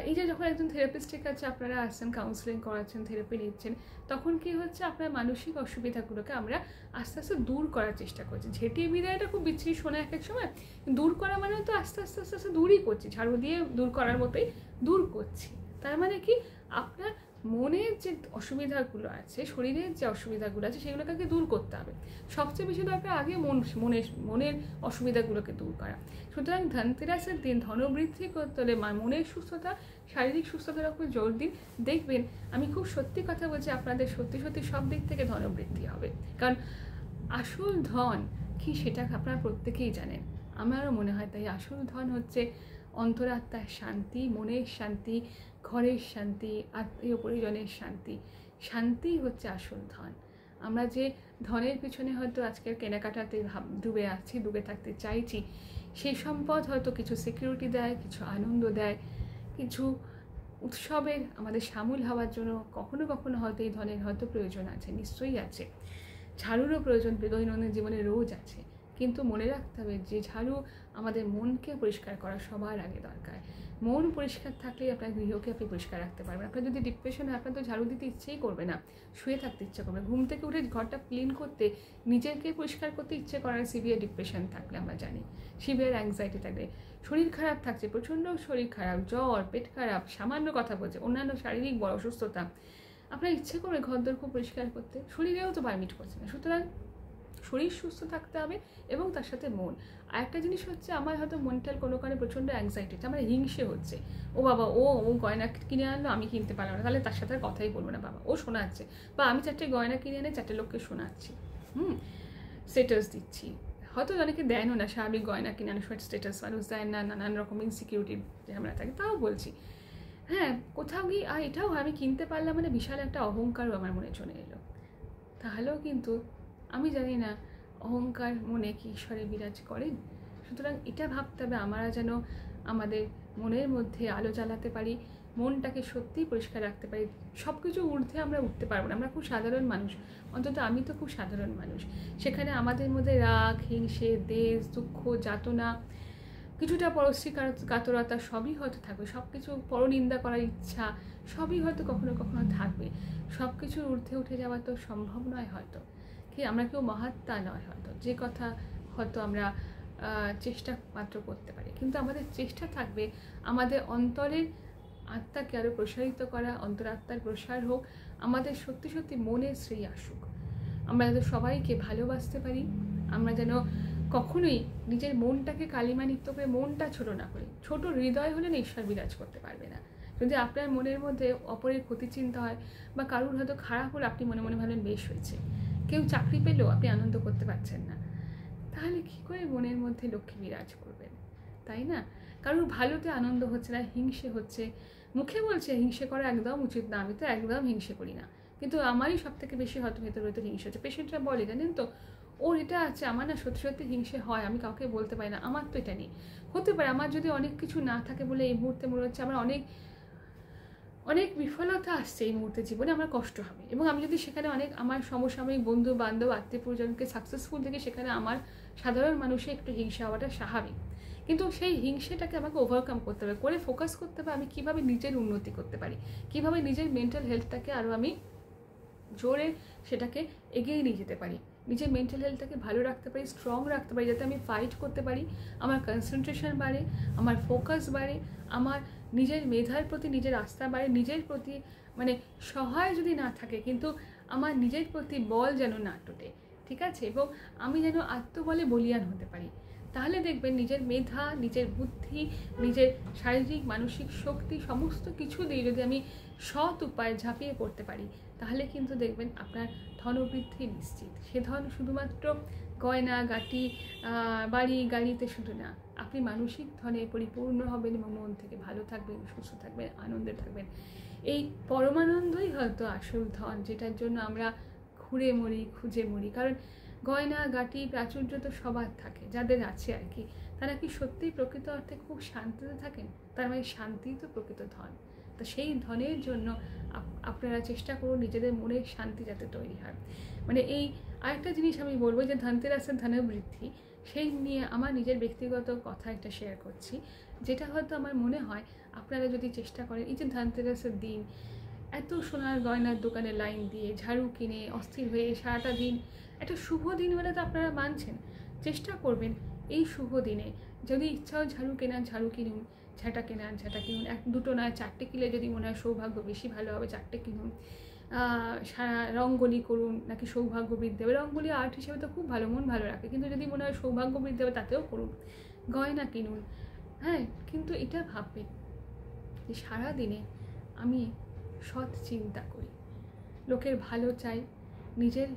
S1: এই যে যখন একজন থেরাপিস্টের কাছে আপনারা আসছেন, কাউন্সিলিং করাচ্ছেন, থেরাপি নিচ্ছেন, তখন কি হচ্ছে আপনার মানসিক অসুবিধাগুলোকে আমরা আস্তে আস্তে দূর করার চেষ্টা করছি। ঝেঁটিয়ে বিদায়টা খুব বিচ্ছিরি শোনা এক এক সময়, দূর করা মানে তো আস্তে আস্তে আস্তে আস্তে দূরই করছি, ঝাড়ু দিয়ে দূর করার মতোই দূর করছি। তার মানে কি আপনার মনের যে অসুবিধাগুলো আছে, শরীরের যে অসুবিধাগুলো আছে সেগুলোকে দূর করতে হবে। সবচেয়ে বেশি দরকার আগে মনের অসুবিধাগুলোকে দূর করা। সুতরাং ধনতেরাসের দিন ধনবৃদ্ধি করতে হলে মনের সুস্থতা, শারীরিক সুস্থতার উপর জোর দিন, দেখবেন আমি খুব সত্যি কথা বলছি, আপনাদের সত্যি সত্যি সব দিক থেকে ধনবৃদ্ধি হবে। কারণ আসল ধন কি সেটা আপনারা প্রত্যেকেই জানেন, আমারও মনে হয় তাই। আসল ধন হচ্ছে অন্তরাত্মার শান্তি, মনের শান্তি, ঘরের শান্তি, আত্মীয় পরিজনের শান্তি। শান্তি হচ্ছে আসল ধন। আমরা যে ধনের পিছনে হয়তো আজকের কেনাকাটাতে ডুবে থাকতে চাইছি, সেই সম্পদ হয়তো কিছু সিকিউরিটি দেয়, কিছু আনন্দ দেয়, কিছু উৎসবের আমাদের সামিল হওয়ার জন্য কখনো কখনো হয়তো এই ধনের হয়তো প্রয়োজন আছে, নিশ্চয়ই আছে। ঝাড়ুরও প্রয়োজন দৈনন্দিন জীবনে রোজ আছে, কিন্তু মনে রাখতে হবে যে ঝাড়ু আমাদের মনকে পরিষ্কার করা সবার আগে দরকার। মন পরিষ্কার থাকলেই আপনার গৃহকে আপনি পরিষ্কার রাখতে পারবেন। আপনার যদি ডিপ্রেশন হয়, আপনার তো ঝাড়ু দিতে ইচ্ছেই করবে না, শুয়ে থাকতে ইচ্ছে করবে। ঘুম থেকে উঠে ঘরটা ক্লিন করতে, নিজেকে পরিষ্কার করতে ইচ্ছে করার সিভিয়ার ডিপ্রেশন থাকলে আমরা জানি, সিভিয়ার অ্যাংজাইটি থাকলে, শরীর খারাপ থাকছে, প্রচণ্ড শরীর খারাপ, জ্বর, পেট খারাপ, সামান্য কথা বলছে, অন্যান্য শারীরিক বড় অসুস্থতা, আপনার ইচ্ছে করবে ঘরদোর খুব পরিষ্কার করতে, শরীরেও তো পারমিট করছে না। সুতরাং শরীর সুস্থ থাকতে হবে এবং তার সাথে মন। আর একটা জিনিস হচ্ছে, আমার হয়তো মনটার কোনো কারণে প্রচণ্ড অ্যাংজাইটি হচ্ছে, আমার হিংসে হচ্ছে, ও বাবা ও গয়না কিনে আনলো আমি কিনতে পারলাম না, তাহলে তার সাথে আর কথাই বলবো না, বাবা ও শোনাচ্ছে, বা আমি 4টে গয়না কিনে এনে 4টে লোককে শোনাচ্ছি, স্টেটাস দিচ্ছি। হয়তো অনেকে দেনও না, স্বাভাবিক গয়না কিনে আনো স্টেটাস মানুষ দেয় না, নানান রকম ইনসিকিউরিটির ঝামেলা থাকে, তাও বলছি। হ্যাঁ, কোথাও গিয়ে আর এটাও আমি কিনতে পারলাম মানে বিশাল একটা অহংকারও আমার মনে চলে এলো। তাহলেও কিন্তু আমি জানি না অহংকার মনে কি ঈশ্বরে বিরাজ করেন। সুতরাং এটা ভাবতে হবে আমরা যেন আমাদের মনের মধ্যে আলো জ্বালাতে পারি, মনটাকে সত্যিই পরিষ্কার রাখতে পারি। সব কিছু ঊর্ধ্বে আমরা উঠতে পারবো না, আমরা খুব সাধারণ মানুষ, অন্তত আমি তো খুব সাধারণ মানুষ। সেখানে আমাদের মধ্যে রাগ, হিংসে, দেশ, দুঃখ, যাতনা, কিছুটা পরশ্রী কাতরতা সবই হয়তো থাকবে, সব কিছু পরনিন্দা করার ইচ্ছা সবই হয়তো কখনো কখনো থাকবে। সব কিছুর ঊর্ধ্বে উঠে যাওয়া তো সম্ভব নয় হয়তো, কি আমরা কেউ মহাত্মা নয় হয়তো, যে কথা হয়তো আমরা চেষ্টা মাত্র করতে পারি। কিন্তু আমাদের চেষ্টা থাকবে আমাদের অন্তরের আত্মাকে আরও প্রসারিত করা, অন্তরাত্মার প্রসার হোক, আমাদের সত্যি সত্যি মনে শ্রেয় আসুক, আমরা যাতে সবাইকে ভালোবাসতে পারি, আমরা যেন কখনোই নিজের মনটাকে কালিমা নিত্য করে মনটা ছোট না করি। ছোট হৃদয় হলে না ঈশ্বর বিরাজ করতে পারবে না। যদি আপনার মনের মধ্যে অপরের ক্ষতি চিন্তা হয়, বা কারুর হয়তো খারাপ হলে আপনি মনে মনে ভাবেন বেশ হয়েছে, কেউ চাকরি পেলেও আপনি আনন্দ করতে পারছেন না, তাহলে কী করে মনের মধ্যে লক্ষ্মী বিরাজ করবেন, তাই না? কারুর ভালোতে আনন্দ হচ্ছে না, হিংসে হচ্ছে, মুখে বলছে হিংসে করা একদম উচিত না, আমি তো একদম হিংসে করি না, কিন্তু আমারই সব থেকে বেশি হয়তো ভেতরে হিংসে হচ্ছে। পেশেন্টরা বলে জানেন তো, ওর এটা আছে, আমার না সত্যি সত্যি হিংসে হয়, আমি কাউকে বলতে পারি না, আমার তো এটা নেই। হতে পারে আমার যদি অনেক কিছু না থাকে বলে এই মুহূর্তে মনে হচ্ছে আমার অনেক অনেক বিফলতা আসছে এই মুহূর্তে জীবনে, আমার কষ্ট হবে। এবং আমি যদি সেখানে অনেক আমার সমসাময়িক বন্ধু বান্ধব আত্মীয় পরিজনকে সাকসেসফুল থেকে সেখানে আমার সাধারণ মানুষের একটু হিংসা হওয়াটা স্বাভাবিক। কিন্তু সেই হিংসেটাকে আমাকে ওভারকাম করতে হবে, করে ফোকাস করতে হবে আমি কীভাবে নিজের উন্নতি করতে পারি, কীভাবে নিজের মেন্টাল হেলথটাকে আরও আমি জোরে সেটাকে এগিয়ে নিয়ে যেতে পারি, নিজের মেন্টাল হেলথটাকে ভালো রাখতে পারি, স্ট্রং রাখতে পারি, যাতে আমি ফাইট করতে পারি, আমার কনসেন্ট্রেশন বাড়ে, আমার ফোকাস বাড়ে, আমার নিজের মেধার প্রতি নিজের আস্থা বাড়ে, নিজের প্রতি মানে সহায় যদি না থাকে কিন্তু আমার নিজের প্রতি বল যেন না টুটে, ঠিক আছে, এবং আমি যেন আত্মবলে বলিয়ান হতে পারি। তাহলে দেখবেন নিজের মেধা, নিজের বুদ্ধি, নিজের শারীরিক মানসিক শক্তি সমস্ত কিছু দিয়ে যদি আমি সৎ উপায়ে ঝাঁপিয়ে পড়তে পারি, তাহলে কিন্তু দেখবেন আপনার ধনবৃদ্ধি নিশ্চিত। সে ধন শুধুমাত্র গয়না গাটি বাড়ি গাড়িতে শুধু না, আপনি মানসিক ধনে পরিপূর্ণ হবেন এবং মন থেকে ভালো থাকবেন, সুস্থ থাকবেন, আনন্দে থাকবেন। এই পরমানন্দই হয়তো আসল ধন, যেটার জন্য আমরা ঘুরে মরি, খুঁজে মরি। কারণ গয়না গাটি প্রাচুর্য তো সবার থাকে, যাদের আছে আর কি, তারা কি সত্যিই প্রকৃত অর্থে খুব শান্তিতে থাকেন? তার মানে শান্তি তো প্রকৃত ধন। তো সেই ধনের জন্য আপনারা চেষ্টা করুন নিজেদের মনের শান্তি যাতে তৈরি হয়। মানে এই আরেকটা জিনিস আমি বলবো যে ধনতেরাসের ধনবৃদ্ধি, সেই নিয়ে আমার নিজের ব্যক্তিগত কথা একটা শেয়ার করছি, যেটা হয়তো আমার মনে হয় আপনারা যদি চেষ্টা করেন, এই যে ধনতেরাসের দিন এত সোনার গয়নার দোকানে লাইন দিয়ে ঝাড়ু কিনে অস্থির হয়ে সারাটা দিন, একটা শুভ দিন বলে তো আপনারা মানছেন, চেষ্টা করবেন এই শুভ দিনে যদি ইচ্ছাও ঝাড়ু কেনার ঝাড়ু কিনুন, ঝাঁটা কেনার ঝাঁটা কিনুন, এক দুটো নয় 4টে কিলে যদি মনে হয় সৌভাগ্য বেশি ভালো হবে 4টে কিনুন। সারা রঙ্গোলি করুন, নাকি সৌভাগ্য বৃদ্ধি হবে, রঙ্গোলি আর্ট হিসেবে তো খুব ভালো, মন ভালো রাখে, কিন্তু যদি মনে হয় সৌভাগ্য বৃদ্ধি হবে তাতেও করুন, গয়না কিনুন। হ্যাঁ, কিন্তু এটা ভাববেন যে সারাদিনে আমি সৎ চিন্তা করি, লোকের ভালো চাই, নিজের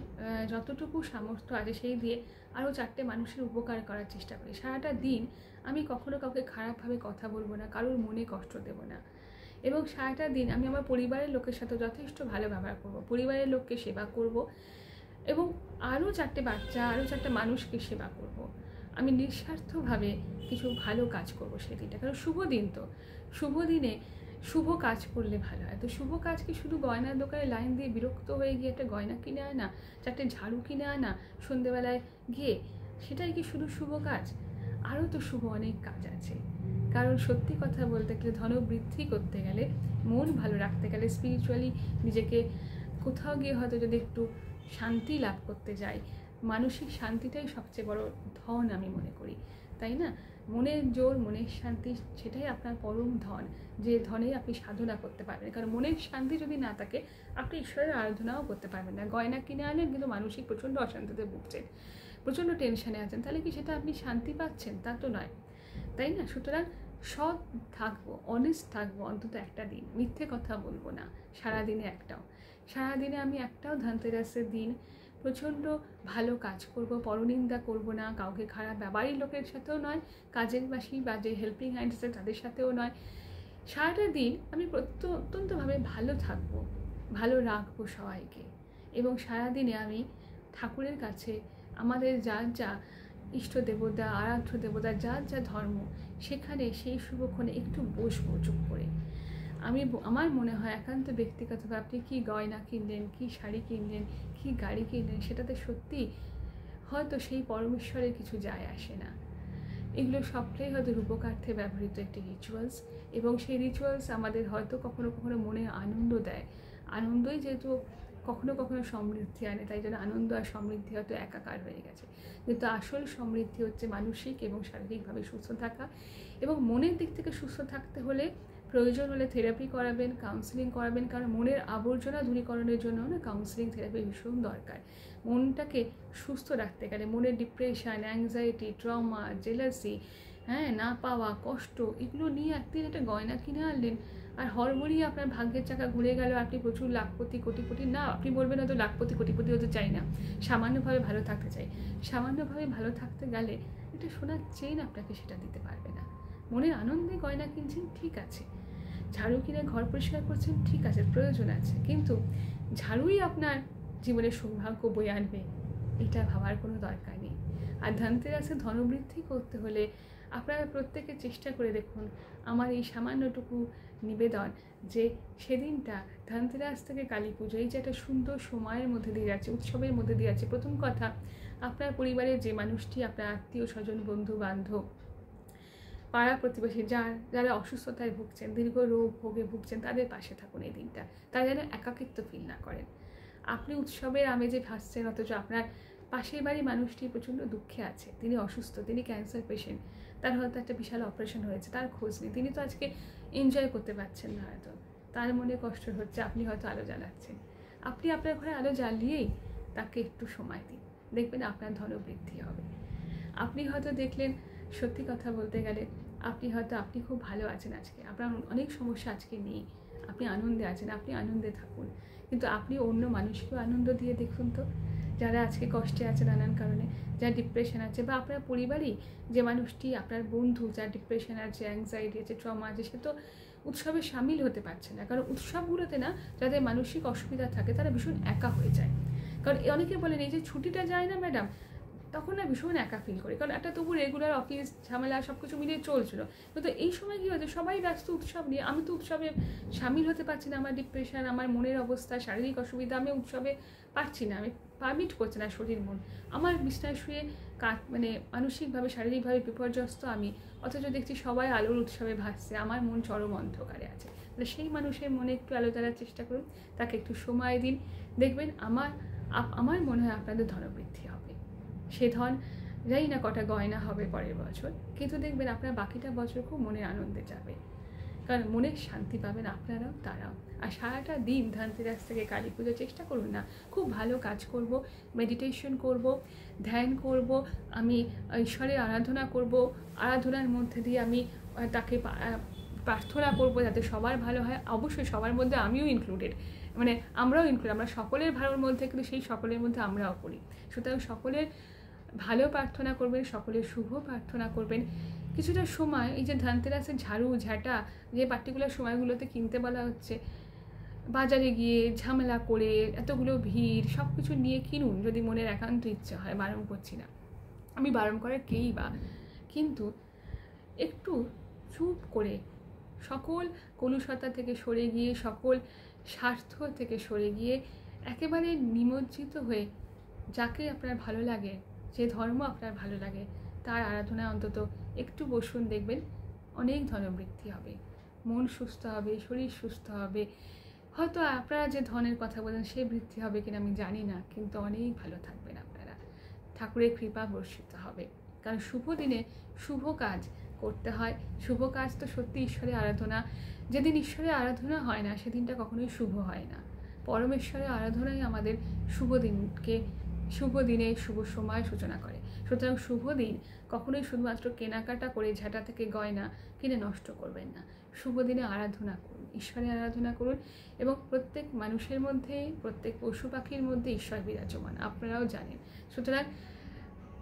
S1: যতটুকু সামর্থ্য আছে সেই দিয়ে আরও 4টে মানুষের উপকার করার চেষ্টা করি। সারাটা দিন আমি কখনো কাউকে খারাপভাবে কথা বলবো না, কারোর মনে কষ্ট দেবো না, এবং সারাটা দিন আমি আমার পরিবারের লোকের সাথে যথেষ্ট ভালো ব্যবহার করবো, পরিবারের লোককে সেবা করব, এবং আরও 4টে বাচ্চা, আরও 4টে মানুষকে সেবা করব। আমি নিঃস্বার্থভাবে কিছু ভালো কাজ করব সেই দিনটা, কারণ শুভ দিন তো, শুভ দিনে শুভ কাজ করলে ভালো হয়। তো শুভ কাজ কি শুধু গয়নার দোকানে লাইন দিয়ে বিরক্ত হয়ে গিয়ে একটা গয়না কিনে আনা, 4টে ঝাড়ু কিনে আনা সন্ধেবেলায় গিয়ে, সেটাই কি শুধু শুভ কাজ? আরও তো শুভ অনেক কাজ আছে। কারণ সত্যি কথা বলতে গেলে ধনবৃদ্ধি করতে গেলে, মন ভালো রাখতে গেলে, স্পিরিচুয়ালি নিজেকে কোথাও গিয়ে হয়তো যদি একটু শান্তি লাভ করতে যাই, মানসিক শান্তিটাই সবচেয়ে বড় ধন আমি মনে করি, তাই না? মনের জোর, মনের শান্তি, সেটাই আপনার পরম ধন, যে ধনে আপনি সাধনা করতে পারবেন। কারণ মনের শান্তি যদি না থাকে আপনি ঈশ্বরের আরাধনাও করতে পারবেন না। গয়না কিনে আনেন কিন্তু মানসিক প্রচণ্ড অশান্তিতে ভুগছেন, প্রচণ্ড টেনশনে আছেন, তাহলে কি সেটা আপনি শান্তি পাচ্ছেন? তা তো নয়, তাই না? সুতরাং সৎ থাকবো, অনেস্ট থাকবো, অন্তত একটা দিন মিথ্যে কথা বলবো না, সারাদিনে একটাও। সারাদিনে আমি একটাও ধনতেরাসের দিন প্রচণ্ড ভালো কাজ করব, পরনিন্দা করব না, কাউকে খারাপ বাড়ির লোকের সাথেও নয়, কাজের বাসি বা যে হেল্পিং হ্যান্ড আছে তাদের সাথেও নয়। সারাটা দিন আমি অত্যন্তভাবে ভালো থাকবো, ভালো রাখবো সবাইকে, এবং সারাদিনে আমি ঠাকুরের কাছে আমাদের যার যা ইষ্ট দেবতা, আরাধ্য দেবতা, যার যা ধর্ম, সেখানে সেই শুভক্ষণে একটু বসবো চুপ করে। আমার মনে হয় একান্ত ব্যক্তিগতভাবে আপনি কী গয়না কিনলেন, কী শাড়ি কিনলেন, কী গাড়ি কিনলেন, সেটাতে সত্যি হয়তো সেই পরমেশ্বরের কিছু যায় আসে না। এগুলো সবটাই হয়তো রূপকার্থে ব্যবহৃত একটি রিচুয়ালস, এবং সেই রিচুয়ালস আমাদের হয়তো কখনো কখনো মনে আনন্দ দেয়। আনন্দই যেহেতু কখনো কখনো সমৃদ্ধি আনে, তাই জন্য আনন্দ আর সমৃদ্ধি হয়তো একাকার হয়ে গেছে। কিন্তু আসল সমৃদ্ধি হচ্ছে মানসিক এবং শারীরিকভাবে সুস্থ থাকা, এবং মনের দিক থেকে সুস্থ থাকতে হলে প্রয়োজন হলে থেরাপি করাবেন, কাউন্সিলিং করাবেন, কারণ মনের আবর্জনা দূরীকরণের জন্য না কাউন্সিলিং থেরাপি ভীষণ দরকার। মনটাকে সুস্থ রাখতে গেলে মনের ডিপ্রেশন, অ্যাংজাইটি, ট্রমা, জেলাসি, হ্যাঁ, না পাওয়া, কষ্ট, এগুলো নিয়ে একদিন একটা গয়না কিনে আনলেন আর হড়বড়িয়ে আপনার ভাগ্যের চাকা ঘুরে গেল, আপনি প্রচুর লাখপতি কোটিপতি, না, আপনি বলবেন হয়তো লাখপতি কোটিপতি হতে চাই না, সামান্যভাবে ভালো থাকতে চাই। সামান্যভাবে ভালো থাকতে গেলে একটা সোনার চেইন আপনাকে সেটা দিতে পারবে না। মনের আনন্দে গয়না কিনছেন, ঠিক আছে, ঝাড়ু কিনে ঘর পরিষ্কার করছেন, ঠিক আছে, প্রয়োজন আছে, কিন্তু ঝাড়ুই আপনার জীবনে সৌভাগ্য বয়ে আনবে এটা ভাবার কোনো দরকার নেই। আর ধনতেরাসে ধনবৃদ্ধি করতে হলে আপনারা প্রত্যেকে চেষ্টা করে দেখুন, আমার এই সামান্যটুকু নিবেদন যে সেদিনটা ধনতেরাস থেকে কালী পুজো, এই যে একটা সুন্দর সময়ের মধ্যে দিয়ে যাচ্ছে, উৎসবের মধ্যে দিয়ে যাচ্ছে, প্রথম কথা আপনার পরিবারের যে মানুষটি, আপনার আত্মীয় স্বজন, বন্ধু বান্ধব, পাড়া প্রতিবেশী যারা অসুস্থতায় ভুগছেন, দীর্ঘ রোগ ভোগে ভুগছেন, তাদের পাশে থাকুন এই দিনটা। তারা যেন একাকিত্ব ফিল না করেন। আপনি উৎসবের আমেজে ভাসছেন, অথচ আপনার পাশের বাড়ির মানুষটি প্রচণ্ড দুঃখে আছে, তিনি অসুস্থ, তিনি ক্যান্সার পেশেন্ট, তার হয়তো একটা বিশাল অপারেশন হয়েছে, তার খোঁজ নেই, তিনি তো আজকে এনজয় করতে পারছেন না, হয়তো তার মনে কষ্ট হচ্ছে, আপনি হয়তো আলো জ্বালাচ্ছেন। আপনি আপনার ঘরে আলো জ্বালিয়েই তাকে একটু সময় দিন, দেখবেন আপনার ধনবৃদ্ধি হবে। আপনি হয়তো দেখলেন, সত্যি কথা বলতে গেলে আপনি খুব ভালো আছেন, আজকে আপনার অনেক সমস্যা আজকে নেই, আপনি আনন্দে আছেন, আপনি আনন্দে থাকুন, কিন্তু আপনি অন্য মানুষকেও আনন্দ দিয়ে দেখুন তো, যারা আজকে কষ্টে আছে নানান কারণে, যার ডিপ্রেশন আছে, বা আপনার পরিবারই যে মানুষটি, আপনার বন্ধু যার ডিপ্রেশন আছে, অ্যাংজাইটি আছে, ট্রমা আছে, সে তো উৎসবে সামিল হতে পারছে না। কারণ উৎসবগুলোতে না, যাদের মানসিক অসুবিধা থাকে তারা ভীষণ একা হয়ে যায়। কারণ অনেকে বলেন এই যে ছুটিটা যায় না ম্যাডাম, তখন না ভীষণ একা ফিল করি, কারণ একটা তবু রেগুলার অফিস ঝামেলা সব কিছু মিলিয়ে চলছিল, কিন্তু এই সময় কী হয়েছে, সবাই ব্যস্ত উৎসব নিয়ে, আমি তো উৎসবে সামিল হতে পারছি না, আমার ডিপ্রেশন, আমার মনের অবস্থা, শারীরিক অসুবিধা, আমি উৎসবে পারছি না, আমি পারমিট করছে না শরীর মন, আমার বিছনায় শুয়ে মানে মানসিকভাবে শারীরিকভাবে বিপর্যস্ত আমি, অথচ দেখছি সবাই আলোর উৎসবে ভাসছে, আমার মন চরম অন্ধকারে আছে। তাহলে সেই মানুষের মনে একটু আলো জ্বালার চেষ্টা করুন, তাকে একটু সময় দিন, দেখবেন আমার মনে হয় আপনাদের ধনবৃদ্ধি হবে। সে ধন জানি না কটা গয়না হবে পরের বছর, কিন্তু দেখবেন আপনার বাকিটা বছর খুব মনের আনন্দে যাবে, কারণ মনের শান্তি পাবেন আপনারাও তারাও। আর সারাটা দিন ধনতেরাস থেকে কালী পুজো চেষ্টা করুন না, খুব ভালো কাজ করব, মেডিটেশন করব, ধ্যান করব, আমি ঈশ্বরের আরাধনা করব, আরাধনার মধ্যে দিয়ে আমি তাকে প্রার্থনা করব যাতে সবার ভালো হয়, অবশ্যই সবার মধ্যে আমিও ইনক্লুডেড, মানে আমরাও ইনক্লুড, আমরা সকলের ভালোর মধ্যে, কিন্তু সেই সকলের মধ্যে আমরাও করি। সুতরাং সকলের ভালো প্রার্থনা করবেন, সকলের শুভ প্রার্থনা করবেন। কিছুটা সময় এই যে ধনতেরাসের ঝাড়ু ঝাঁটা যে পার্টিকুলার সময়গুলোতে কিনতে বলা হচ্ছে, বাজারে গিয়ে ঝামেলা করে এতগুলো ভিড় সব কিছু নিয়ে কিনুন, যদি মনের একান্ত ইচ্ছা হয়, বারণ করছি না, আমি বারণ করার কেই বা, কিন্তু একটু চুপ করে সকল কলুষতা থেকে সরে গিয়ে, সকল স্বার্থ থেকে সরে গিয়ে, একেবারে নিমজ্জিত হয়ে যাকে আপনার ভালো লাগে, যে ধর্ম আপনার ভালো লাগে, তার আরাধনায় অন্তত একটু বসুন, দেখবেন অনেক ধনবৃদ্ধি হবে, মন সুস্থ হবে, শরীর সুস্থ হবে, হয়তো আপনারা যে ধনের কথা বলেন সে বৃদ্ধি হবে কিনা আমি জানি না, কিন্তু অনেক ভালো থাকবেন আপনারা, ঠাকুরের কৃপা বর্ষিত হবে। কারণ শুভ দিনে শুভ কাজ করতে হয়, শুভ কাজ তো সত্যি ঈশ্বরের আরাধনা, যেদিন ঈশ্বরের আরাধনা হয় না সেদিনটা কখনোই শুভ হয় না। পরমেশ্বরের আরাধনাই আমাদের শুভ দিনে শুভ সময় সূচনা করে। সুতরাং শুভ দিন কখনোই শুধুমাত্র কেনাকাটা করে ঝাঁটা থেকে গয়না কিনে নষ্ট করবেন না, শুভ দিনে আরাধনা করুন, ঈশ্বরের আরাধনা করুন, এবং প্রত্যেক মানুষের মধ্যে, প্রত্যেক পশু পাখির মধ্যে ঈশ্বর বিরাজমান, আপনারাও জানেন। সুতরাং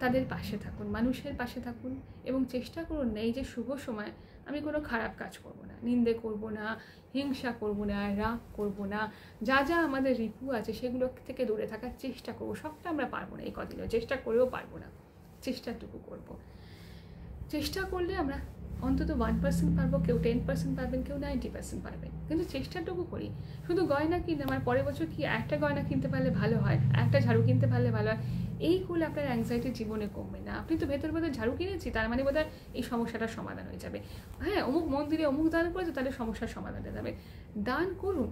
S1: তাদের পাশে থাকুন, মানুষের পাশে থাকুন, এবং চেষ্টা করুন না এই যে শুভ সময় আমি কোনো খারাপ কাজ করব না, নিন্দে করব না, হিংসা করব না, রাগ করব না, যা যা আমাদের রিপু আছে সেগুলো থেকে দূরে থাকার চেষ্টা করব। সবটা আমরা পারবো না, এই কদিনও চেষ্টা করেও পারবো না, চেষ্টাটুকু করব। চেষ্টা করলে আমরা অন্তত 1% পারবো, কেউ 10% পারবেন, কেউ 90% পারবেন, কিন্তু চেষ্টাটুকু করি। শুধু গয়না কিনে আমার পরের বছর কি একটা গয়না কিনতে পারলে ভালো হয়, একটা ঝাড়ু কিনতে পারলে ভালো হয়, এই করলে আপনার অ্যাংজাইটি জীবনে কমবে না। আপনি তো ভেতর ঝাড়ু কিনেছি, তার মানে বোধহয় এই সমস্যাটার সমাধান হয়ে যাবে, হ্যাঁ অমুক মন্দিরে অমুক দান করেছে তাহলে সমস্যার সমাধান হয়ে যাবে। দান করুন,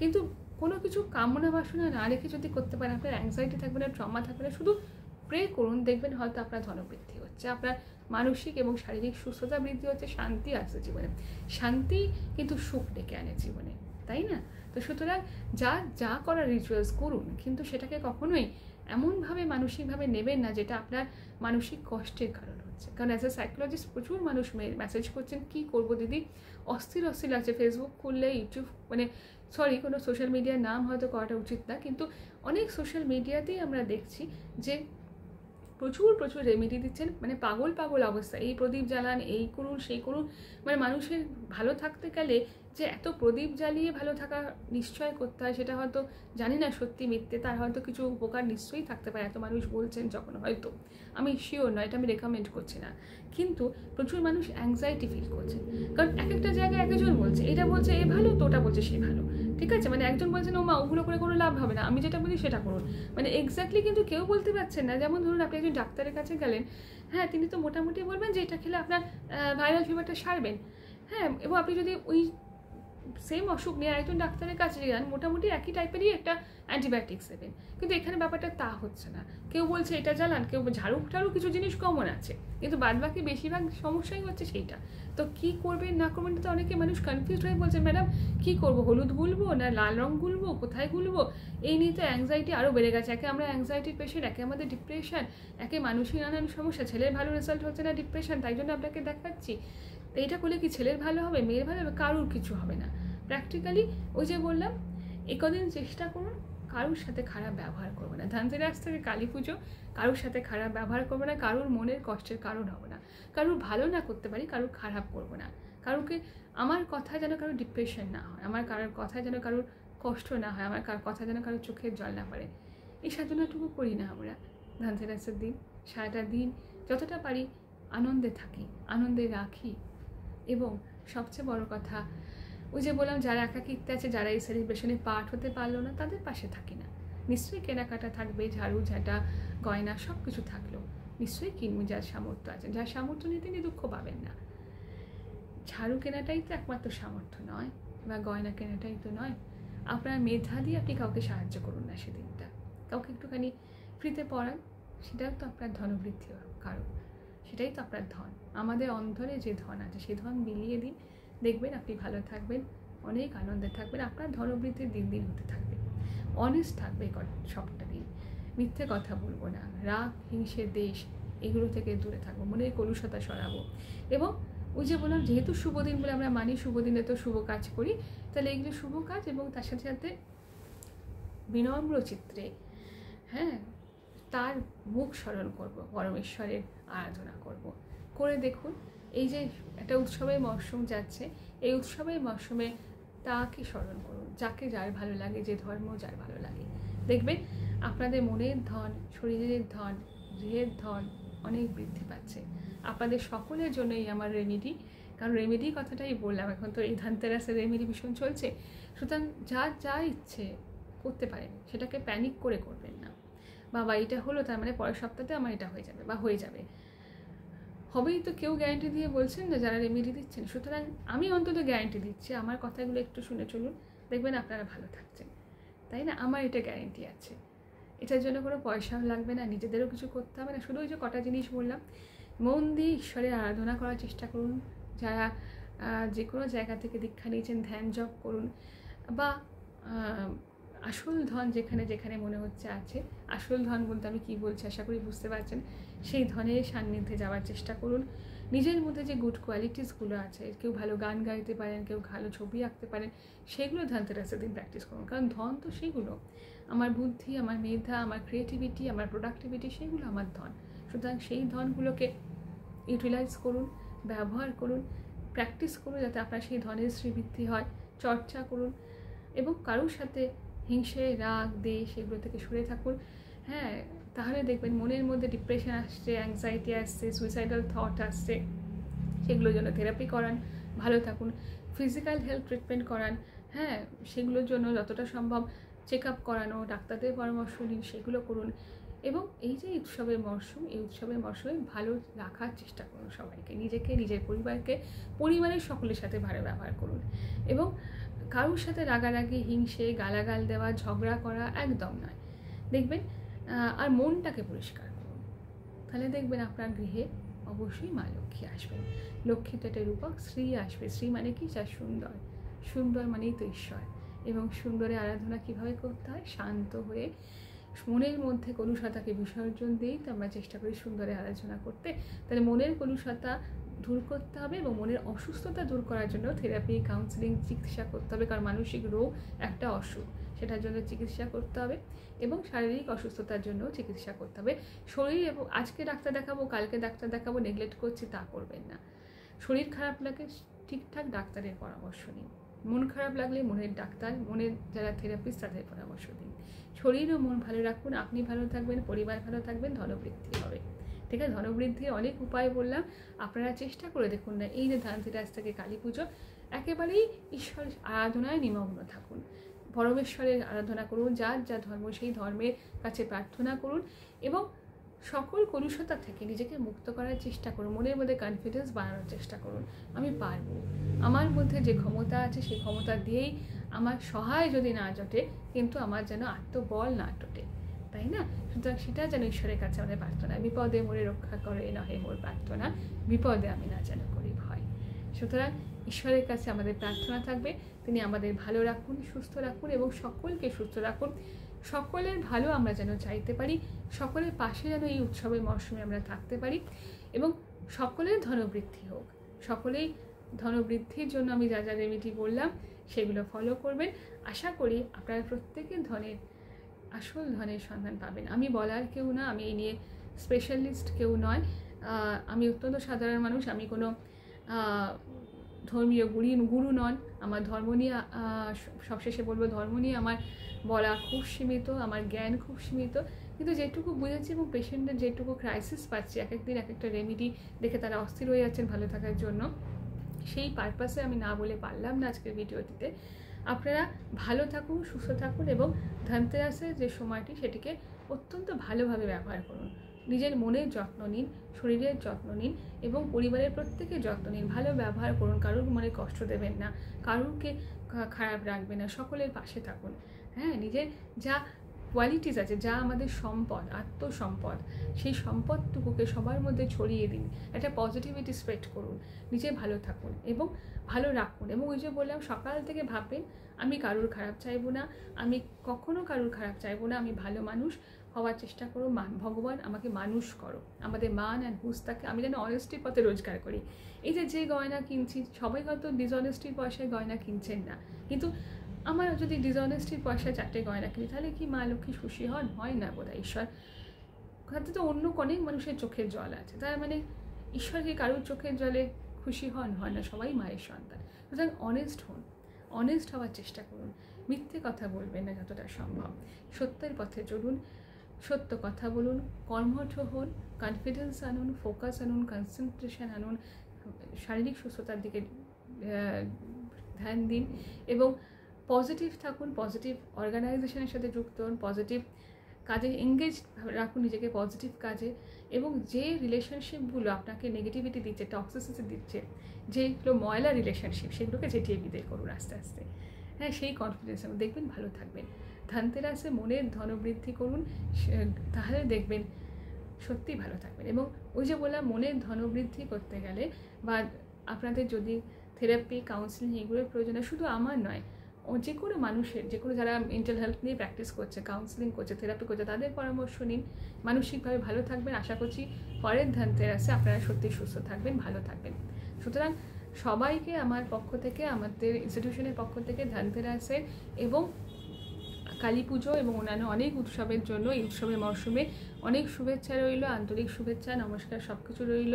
S1: কিন্তু কোনো কিছু কামনা বাসনা না রেখে যদি করতে পারেন, আপনার অ্যাংজাইটি থাকবে না, ট্রমা থাকবে না, শুধু প্রে করুন, দেখবেন হয়তো আপনার ধনবৃদ্ধি হচ্ছে, আপনার মানসিক এবং শারীরিক সুস্থতা বৃদ্ধি হচ্ছে, শান্তি আসছে জীবনে। শান্তি কিন্তু সুখ ডেকে আনে জীবনে, তাই না? তো সুতরাং যা করার রিচুয়ালস করুন, কিন্তু সেটাকে কখনোই এমনভাবে মানসিকভাবে নেবেন না যেটা আপনার মানসিক কষ্টের কারণ হচ্ছে। কারণ অ্যাজ এ সাইকোলজিস্ট প্রচুর মানুষ মেসেজ করছেন, কী করবো দিদি, অস্থির লাগছে, ফেসবুক খুললে, ইউটিউব, মানে কোনো সোশ্যাল মিডিয়ার নাম হয়তো করাটা উচিত না, কিন্তু অনেক সোশ্যাল মিডিয়াতেই আমরা দেখছি যে প্রচুর রেমেডি দিচ্ছেন, মানে পাগল অবস্থা, এই প্রদীপ জ্বালান, এই করুন সেই করুন, মানে মানুষের ভালো থাকতে গেলে যে এত প্রদীপ জ্বালিয়ে ভালো থাকা নিশ্চয় করতে হয়, সেটা হয়তো জানি না সত্যি মিথ্যে, তার হয়তো কিছু উপকার নিশ্চয়ই থাকতে পারে, এত মানুষ বলছেন যখন, হয়তো আমি শিওর নয়, এটা আমি রেকমেন্ড করছি না, কিন্তু প্রচুর মানুষ অ্যাংজাইটি ফিল করছে, কারণ এক একটা জায়গায় একজন বলছে, এটা বলছে এ ভালো, তো ওটা বলছে সে ভালো, ঠিক আছে, মানে একজন বলছেন ও মা ওগুলো করে কোনো লাভ হবে না, আমি যেটা বলি সেটা করুন, মানে এক্স্যাক্টলি কিন্তু কেউ বলতে পারছেন না। যেমন ধরুন আপনি একজন ডাক্তারের কাছে গেলেন, হ্যাঁ তিনি তো মোটামুটি বলবেন যে এটা খেলে আপনার ভাইরাল ফিভারটা সারবেন, হ্যাঁ, এবং আপনি যদি ওই সেম অসুখ নিয়ে একজন ডাক্তারের কাছে যান, মোটামুটি একই টাইপেরই একটা অ্যান্টিবায়োটিক্স দেবেন, কিন্তু এখানে ব্যাপারটা তা হচ্ছে না, কেউ বলছে এটা জ্বালান, কেউ ঝাড়ুক টাড়ুক কিছু জিনিস কমন আছে, কিন্তু বাদবাকি বেশিরভাগ সমস্যাই হচ্ছে সেইটা। তো কী করবেন না করবেন, তো অনেকে মানুষ কনফিউজ হয়ে বলছে ম্যাডাম কী করবো, হলুদ গুলবো না লাল রং গুলবো, কোথায় গুলবো, এই নিয়ে তো অ্যাংজাইটি আরও বেড়ে গেছে, একে আমরা অ্যাংজাইটির পেশেন্ট, একে আমাদের ডিপ্রেশন, একে মানসিক নানান সমস্যা, ছেলের ভালো রেজাল্ট হচ্ছে না ডিপ্রেশন, তাই জন্য আপনাকে দেখাচ্ছি, তো এটা করলে কি ছেলের ভালো হবে, মেয়ের ভালো হবে, কারুর কিছু হবে না। প্র্যাকটিক্যালি ওই যে বললাম, একদিন চেষ্টা করুন কারুর সাথে খারাপ ব্যবহার করবে না, ধনতেরাস থেকে কালী পুজো, কারুর সাথে খারাপ ব্যবহার করবে না, কারুর মনের কষ্টের কারণ হবে না, কারুর ভালো না করতে পারি, কারুর খারাপ করবো না, কারুকে আমার কথা যেন কারোর ডিপ্রেশন না হয়, আমার কারোর কথায় যেন কারোর কষ্ট না হয়, আমার কথা যেন কারোর চোখের জল না পড়ে, এই সাধনাটুকু করি না আমরা ধনতেরাসের দিন, সারাটা দিন যতটা পারি আনন্দে থাকি, আনন্দে রাখি, এবং সবচেয়ে বড় কথা ওই যে বললাম যারা একাকিত্বে আছে, যারা এই সেলিব্রেশনে পার্ট হতে পারলো না, তাদের পাশে থাকি না, নিশ্চয়ই কেনাকাটা থাকবে, ঝাড়ু ঝাঁটা গয়না সব কিছু থাকলো, নিশ্চয়ই কিনবে যার সামর্থ্য আছে, যার সামর্থ্য নিয়ে তিনি দুঃখ পাবেন না। ঝাড়ু কেনাটাই তো একমাত্র সামর্থ্য নয়, বা গয়না কেনাটাই তো নয়, আপনার মেধা দিয়ে আপনি কাউকে সাহায্য করুন না, সেদিনটা কাউকে একটুখানি ফ্রিতে পড়ান, সেটাও তো আপনার ধনবৃদ্ধি কারণ, সেটাই তো আপনার ধন, আমাদের অন্তরে যে ধন আছে সেই ধন বিলিয়ে দিন, দেখবেন আপনি ভালো থাকবেন, অনেক আনন্দে থাকবেন, আপনার ধনবৃদ্ধির দিন দিন হতে থাকবে, অনেস্ট থাকবে সবটা দিন, মিথ্যে কথা বলবো না, রাগ হিংসে দেশ এগুলো থেকে দূরে থাকবো, মনের কলুষতা সরাবো, এবং ওই যে বললাম যেহেতু শুভ দিন বলে আমরা মানি, শুভ দিনে তো শুভ কাজ করি, তাহলে এইগুলো শুভ কাজ, এবং তার সাথে সাথে বিনম্র চিত্রে, হ্যাঁ, তার মুখ স্মরণ করব, পরমেশ্বরের আরাধনা করব, করে দেখুন এই যে একটা উৎসবের মরশুম যাচ্ছে, এই উৎসবের মরশুমে তাকে স্মরণ করুন, যাকে যার ভালো লাগে, যে ধর্ম যার ভালো লাগে, দেখবেন আপনাদের মনের ধন, শরীরের ধন, গৃহের ধন অনেক বৃদ্ধি পাচ্ছে। আপনাদের সকলের জন্যই আমার রেমেডি, কারণ রেমেডি কথাটাই বললাম, এখন তো এই ধনতেরাসের রেমেডি ভীষণ চলছে, সুতরাং যার যা ইচ্ছে করতে পারেন, সেটাকে প্যানিক করে করবেন না, বাবা এটা হলো তার মানে পরের সপ্তাহে আমার এটা হয়ে যাবে বা হয়ে যাবে, হবেই তো কেউ গ্যারান্টি দিয়ে বলছেন না যারা রেমেডি দিচ্ছেন, সুতরাং আমি অন্তত গ্যারান্টি দিচ্ছি, আমার কথাগুলো একটু শুনে চলুন, দেখবেন আপনারা ভালো থাকছেন, তাই না, আমার এটা গ্যারান্টি আছে, এটার জন্য কোনো পয়সাও লাগবে না, নিজেদেরও কিছু করতে হবে না, শুধু ওই যে কটা জিনিস বললাম, মন দিয়ে ঈশ্বরের আরাধনা করার চেষ্টা করুন, যারা যে কোনো জায়গা থেকে দীক্ষা নিয়েছেন ধ্যান জপ করুন, বা আসল ধন যেখানে যেখানে মনে হচ্ছে আছে, আসল ধন বলতে আমি কী বলছি আশা করি বুঝতে পারছেন, সেই ধনের সান্নিধ্যে যাওয়ার চেষ্টা করুন, নিজের মধ্যে যে গুড কোয়ালিটিসগুলো আছে, কেউ ভালো গান গাইতে পারেন, কেউ ভালো ছবি আঁকতে পারেন, সেগুলো ধনতেরাসের দিন প্র্যাকটিস করুন, কারণ ধন তো সেগুলো, আমার বুদ্ধি, আমার মেধা, আমার ক্রিয়েটিভিটি, আমার প্রোডাক্টিভিটি, সেগুলো আমার ধন, সুতরাং সেই ধনগুলোকে ইউটিলাইজ করুন, ব্যবহার করুন, প্র্যাকটিস করুন, যাতে আপনার সেই ধনের শ্রীবৃদ্ধি হয়, চর্চা করুন, এবং কারোর সাথে হিংসে রাগ দেশ এগুলো থেকে সরে থাকুন, হ্যাঁ, তাহলে দেখবেন মনের মধ্যে ডিপ্রেশন আসছে, অ্যাংজাইটি আসছে, সুইসাইডাল থট আসছে, সেগুলোর জন্য থেরাপি করান, ভালো থাকুন, ফিজিক্যাল হেলথ ট্রিটমেন্ট করান, হ্যাঁ, সেগুলোর জন্য যতটা সম্ভব চেক আপ করানো, ডাক্তারদের পরামর্শ নিন, সেগুলো করুন, এবং এই যে উৎসবের মরশুম, এই উৎসবের মরশুমে ভালো রাখার চেষ্টা করুন সবাইকে, নিজেকে, নিজের পরিবারকে, পরিবারের সকলের সাথে ভালো ব্যবহার করুন, এবং কারোর সাথে রাগারাগি হিংসে গালাগাল দেওয়া ঝগড়া করা একদম নয়, দেখবেন, আর মনটাকে পরিষ্কার করুন, তাহলে দেখবেন আপনার গৃহে অবশ্যই মা লক্ষ্মী আসবেন, লক্ষ্মী তো একটা রূপক, শ্রী আসবে, শ্রী মানে কি, যা সুন্দর, সুন্দর মানেই তো ঈশ্বর, এবং সুন্দরের আরাধনা কীভাবে করতে হয়, শান্ত হয়ে মনের মধ্যে কলুষতাকে বিসর্জন দিয়েই তো আমরা চেষ্টা করি সুন্দরের আরাধনা করতে, তাহলে মনের কলুষতা দূর করতে হবে, এবং মনের অসুস্থতা দূর করার জন্য থেরাপি, কাউন্সিলিং, চিকিৎসা করতে হবে, কারণ মানসিক রোগ একটা অসুখ, সেটার জন্য চিকিৎসা করতে হবে, এবং শারীরিক অসুস্থতার জন্য চিকিৎসা করতে হবে, শরীর, এবং আজকে ডাক্তার দেখাবো কালকে ডাক্তার দেখাবো নেগলেক্ট করছি তা করবেন না, শরীর খারাপ লাগে ঠিকঠাক ডাক্তারের পরামর্শ নিন, মন খারাপ লাগলে মনের ডাক্তার, মনের যারা থেরাপিস্ট তাদের পরামর্শ দিন। শরীর ও মন ভালো রাখুন, আপনি ভালো থাকবেন, পরিবার ভালো থাকবেন, ধনবৃদ্ধি হবে। ঠিক আছে, ধনবৃদ্ধির অনেক উপায় বললাম, আপনারা চেষ্টা করে দেখুন না। এই যে ধনতেরাস থেকে কালী পুজো, একেবারেই ঈশ্বর আরাধনায় নিমগ্ন থাকুন, পরমেশ্বরের আরাধনা করুন, যার যা ধর্ম সেই ধর্মের কাছে প্রার্থনা করুন এবং সকল কলুষতা থেকে নিজেকে মুক্ত করার চেষ্টা করুন। মনের মধ্যে কনফিডেন্স বাড়ানোর চেষ্টা করুন, আমি পারবো, আমার মধ্যে যে ক্ষমতা আছে সেই ক্ষমতা দিয়েই আমার সহায় যদি না জোটে, কিন্তু আমার যেন আত্মবল না জোটে, তাই না? সুতরাং সেটা যেন ঈশ্বরের কাছে আমাদের প্রার্থনা। বিপদে মোরে রক্ষা করে নহে মোর প্রার্থনা, বিপদে আমি না যেন করি ভয়। সুতরাং ঈশ্বরের কাছে আমাদের প্রার্থনা থাকবে, তিনি আমাদের ভালো রাখুন, সুস্থ রাখুন এবং সকলকে সুস্থ রাখুন। সকলের ভালো আমরা যেন চাইতে পারি, সকলের পাশে যেন এই উৎসবের মরশুমে আমরা থাকতে পারি এবং সকলের ধনবৃদ্ধি হোক। সকলেই ধনবৃদ্ধির জন্য আমি যা যা রেমেডি বললাম সেগুলো ফলো করবেন। আশা করি আপনারা প্রত্যেকে আসল ধনের সন্ধান পাবেন। আমি বলার কেউ না, আমি এই নিয়ে স্পেশালিস্ট কেউ নয়, আমি অত্যন্ত সাধারণ মানুষ। আমি কোনো ধর্মীয় গুরু নন। আমার ধর্ম নিয়ে সবশেষে বলবো, ধর্ম নিয়ে আমার বলা খুব সীমিত, আমার জ্ঞান খুব সীমিত, কিন্তু যেটুকু বুঝেছি এবং পেশেন্টের যেটুকু ক্রাইসিস পাচ্ছি, এক একদিন এক একটা রেমেডি দেখে তারা অস্থির হয়ে যাচ্ছেন ভালো থাকার জন্য, সেই পারপাসে আমি না বলে পারলাম না আজকের ভিডিওটিতে। আপনারা ভালো থাকুন, সুস্থ থাকুন এবং ধনতেরাসের যে সময়টি সেটিকে অত্যন্ত ভালোভাবে ব্যবহার করুন। নিজের মনের যত্ন নিন, শরীরের যত্ন নিন এবং পরিবারের প্রত্যেকের যত্ন নিন। ভালো ব্যবহার করুন, কারোর মনে কষ্ট দেবেন না, কারোরকে খারাপ রাখবেন না, সকলের পাশে থাকুন। হ্যাঁ, নিজের যা কোয়ালিটিস আছে, যা আমাদের সম্পদ, আত্মসম্পদ, সেই সম্পদটুকুকে সবার মধ্যে ছড়িয়ে দিন, একটা পজিটিভিটি স্প্রেড করুন, নিজে ভালো থাকুন এবং ভালো রাখুন। এবং ওই যে বললাম, সকাল থেকে ভাববেন আমি কারোর খারাপ চাইবো না, আমি কখনো কারোর খারাপ চাইবো না, আমি ভালো মানুষ হওয়ার চেষ্টা করো, ভগবান আমাকে মানুষ করো, আমাদের মান অ্যান্ড হুঁশটাকে আমি যেন অনেস্টির পথে রোজগার করি। এই যে গয়না কিনছি, সবাই হয়তো ডিসঅনেস্টির পয়সায় গয়না কিনছেন না, কিন্তু আমার যদি ডিসঅনেস্টির পয়সায় 4টে গয়না কিনি, তাহলে কি মা লক্ষ্মী খুশি হন? হয় না বোধহয়। ঈশ্বর হয়তো তো অন্য অনেক মানুষের চোখের জল আছে, তার মানে ঈশ্বর কি কারোর চোখের জলে খুশি হন? হয় না, সবাই মায়ের সন্তান। সুতরাং অনেস্ট হন, অনেস্ট হওয়ার চেষ্টা করুন, মিথ্যে কথা বলবেন না যতটা সম্ভব, সত্যের পথে চলুন, সত্য কথা বলুন, কর্মঠ হন, কনফিডেন্স আনুন, ফোকাস আনুন, কনসেন্ট্রেশন আনুন, শারীরিক সুস্থতার দিকে ধ্যান দিন এবং পজিটিভ থাকুন, পজিটিভ অর্গানাইজেশনের সাথে যুক্ত হন, পজিটিভ কাজে এঙ্গেজ রাখুন নিজেকে, পজিটিভ কাজে। এবং যে রিলেশনশিপগুলো আপনাকে নেগেটিভিটি দিচ্ছে, টক্সিসিটি দিচ্ছে, যেগুলো ময়লা রিলেশনশিপ, সেগুলোকে ঝেঁটিয়ে বিদায় করুন আস্তে আস্তে। হ্যাঁ, সেই কনফিডেন্স দেখবেন ভালো থাকবেন। ধনতেরাসে মনের ধনবৃদ্ধি করুন, তাহলে দেখবেন সত্যি ভালো থাকবেন। এবং ওই যে বললাম, মনের ধনবৃদ্ধি করতে গেলে বা আপনাদের যদি থেরাপি, কাউন্সিলিং এগুলোর প্রয়োজন হয়, শুধু আমার নয়, যে কোনো মানুষের, যে কোনো যারা মেন্টাল হেলথ নিয়ে প্র্যাকটিস করছে, কাউন্সিলিং করছে, থেরাপি করছে, তাদের পরামর্শ নিন, মানসিকভাবে ভালো থাকবেন। আশা করছি পরের ধনতেরাসে আপনারা সত্যি সুস্থ থাকবেন, ভালো থাকবেন। সুতরাং সবাইকে আমার পক্ষ থেকে, আমাদের ইনস্টিটিউশনের পক্ষ থেকে ধনতেরাসের এবং কালী পুজো এবং অন্যান্য অনেক উৎসবের জন্য, এই উৎসবের মরশুমে অনেক শুভেচ্ছা রইল, আন্তরিক শুভেচ্ছা, নমস্কার, সব কিছু রইল।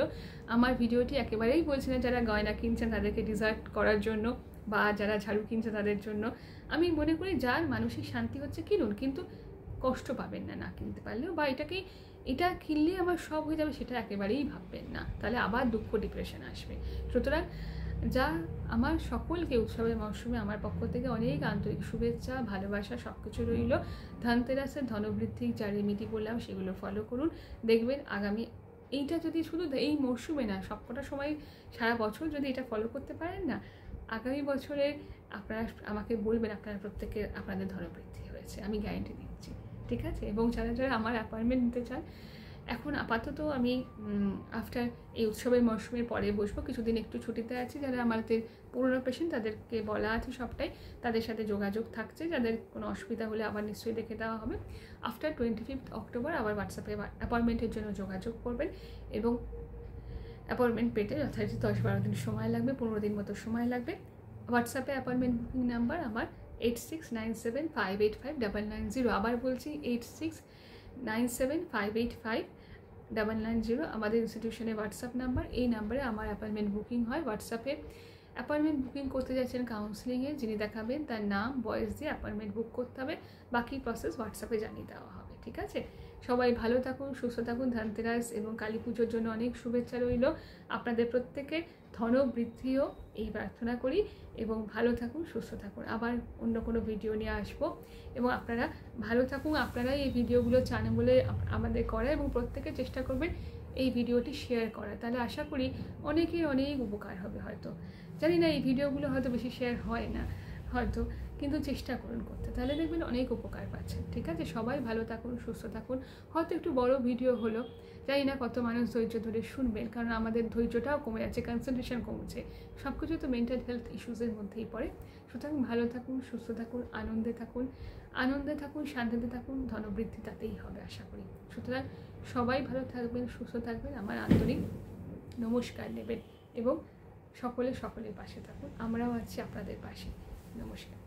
S1: আমার ভিডিওটি একেবারেই বলছি না যারা গয়না কিনছেন তাদেরকে ডিজার্ট করার জন্য বা যারা ঝাড়ু কিনছে তাদের জন্য। আমি মনে করি যার মানসিক শান্তি হচ্ছে কিনুন, কিন্তু কষ্ট পাবেন না না কিনতে পারলেও, বা এটা কিনলে আমার সব হয়ে যাবে সেটা একেবারেই ভাববেন না, তাহলে আবার দুঃখ, ডিপ্রেশন আসবে। সুতরাং যা আমার সকলকে উৎসবের মরশুমে আমার পক্ষ থেকে অনেক আন্তরিক শুভেচ্ছা, ভালোবাসা, সব কিছু রইল। ধনতেরাসের ধনবৃদ্ধির যা রেমেডি বললাম সেগুলো ফলো করুন, দেখবেন আগামী এইটা যদি শুধু এই মরশুমে না, সবকটা সময় সারা বছর যদি এটা ফলো করতে পারেন না, আগামী বছরে আপনারা আমাকে বলবেন আপনারা প্রত্যেকে আপনাদের ধনবৃদ্ধি হয়েছে, আমি গ্যারেন্টি দিচ্ছি। ঠিক আছে? এবং যারা যারা আমার অ্যাপয়েন্টমেন্ট নিতে চান, এখন আপাতত আমি আফটার এই উৎসবের মরশুমের পরে বসবো, কিছুদিন একটু ছুটিতে আছি। যারা আমাদের পুরনো পেশেন্ট তাদেরকে বলা আছে সবটাই, তাদের সাথে যোগাযোগ থাকছে, যাদের কোনো অসুবিধা হলে আবার নিশ্চয়ই দেখে দেওয়া হবে। আফটার 25 অক্টোবর আবার হোয়াটসঅ্যাপে অ্যাপয়েন্টমেন্টের জন্য যোগাযোগ করবেন এবং অ্যাপয়েন্টমেন্ট পেতে যথারীতি 10-12 দিন সময় লাগবে, 15 দিন মতো সময় লাগবে। হোয়াটসঅ্যাপে অ্যাপয়েন্টমেন্ট বুকিং নাম্বার আমার 8697585990। আবার বলছি 8697585990 আমাদের ইনস্টিটিউশনের হোয়াটসঅ্যাপ নাম্বার। এই নাম্বারে আমার অ্যাপয়েন্টমেন্ট বুকিং হয় হোয়াটসঅ্যাপে। অ্যাপয়েন্টমেন্ট বুকিং করতে যাচ্ছেন কাউন্সিলিংয়ে, যিনি দেখাবেন তার নাম বয়স দিয়ে অ্যাপয়েন্টমেন্ট বুক করতে হবে, বাকি প্রসেস হোয়াটসঅ্যাপে জানিয়ে দেওয়া হবে। ঠিক আছে, সবাই ভালো থাকুন, সুস্থ থাকুন। ধনতেরাস এবং কালী পুজোর জন্য অনেক শুভেচ্ছা রইল। আপনাদের প্রত্যেকের ধনবৃদ্ধিও এই প্রার্থনা করি এবং ভালো থাকুন, সুস্থ থাকুন। আবার অন্য কোনো ভিডিও নিয়ে আসবো এবং আপনারা ভালো থাকুন। আপনারাই এই ভিডিওগুলো চান বলে আমাদের করা, এবং প্রত্যেকে চেষ্টা করবেন এই ভিডিওটি শেয়ার করা, তাহলে আশা করি অনেকের অনেক উপকার হবে। হয়তো জানি না, এই ভিডিওগুলো হয়তো বেশি শেয়ার হয় না হয়তো, কিন্তু চেষ্টা করুন করতে, তাহলে দেখবেন অনেক উপকার পাচ্ছেন। ঠিক আছে, সবাই ভালো থাকুন, সুস্থ থাকুন। হয়তো একটু বড় ভিডিও হলো, জানি না কত মানুষ ধৈর্য ধরে শুনবেন, কারণ আমাদের ধৈর্যটাও কমে যাচ্ছে, কনসেন্ট্রেশন কমছে, সব কিছু তো মেন্টাল হেলথ ইস্যুসের মধ্যেই পড়ে। সুতরাং ভালো থাকুন, সুস্থ থাকুন, আনন্দে থাকুন, শান্তিতে থাকুন, ধনবৃদ্ধি তাতেই হবে আশা করি। সুতরাং সবাই ভালো থাকবেন, সুস্থ থাকবেন, আমার আন্তরিক নমস্কার নেবেন এবং সকলের পাশে থাকুন। আমরাও আছি আপনাদের পাশে। নমস্কার।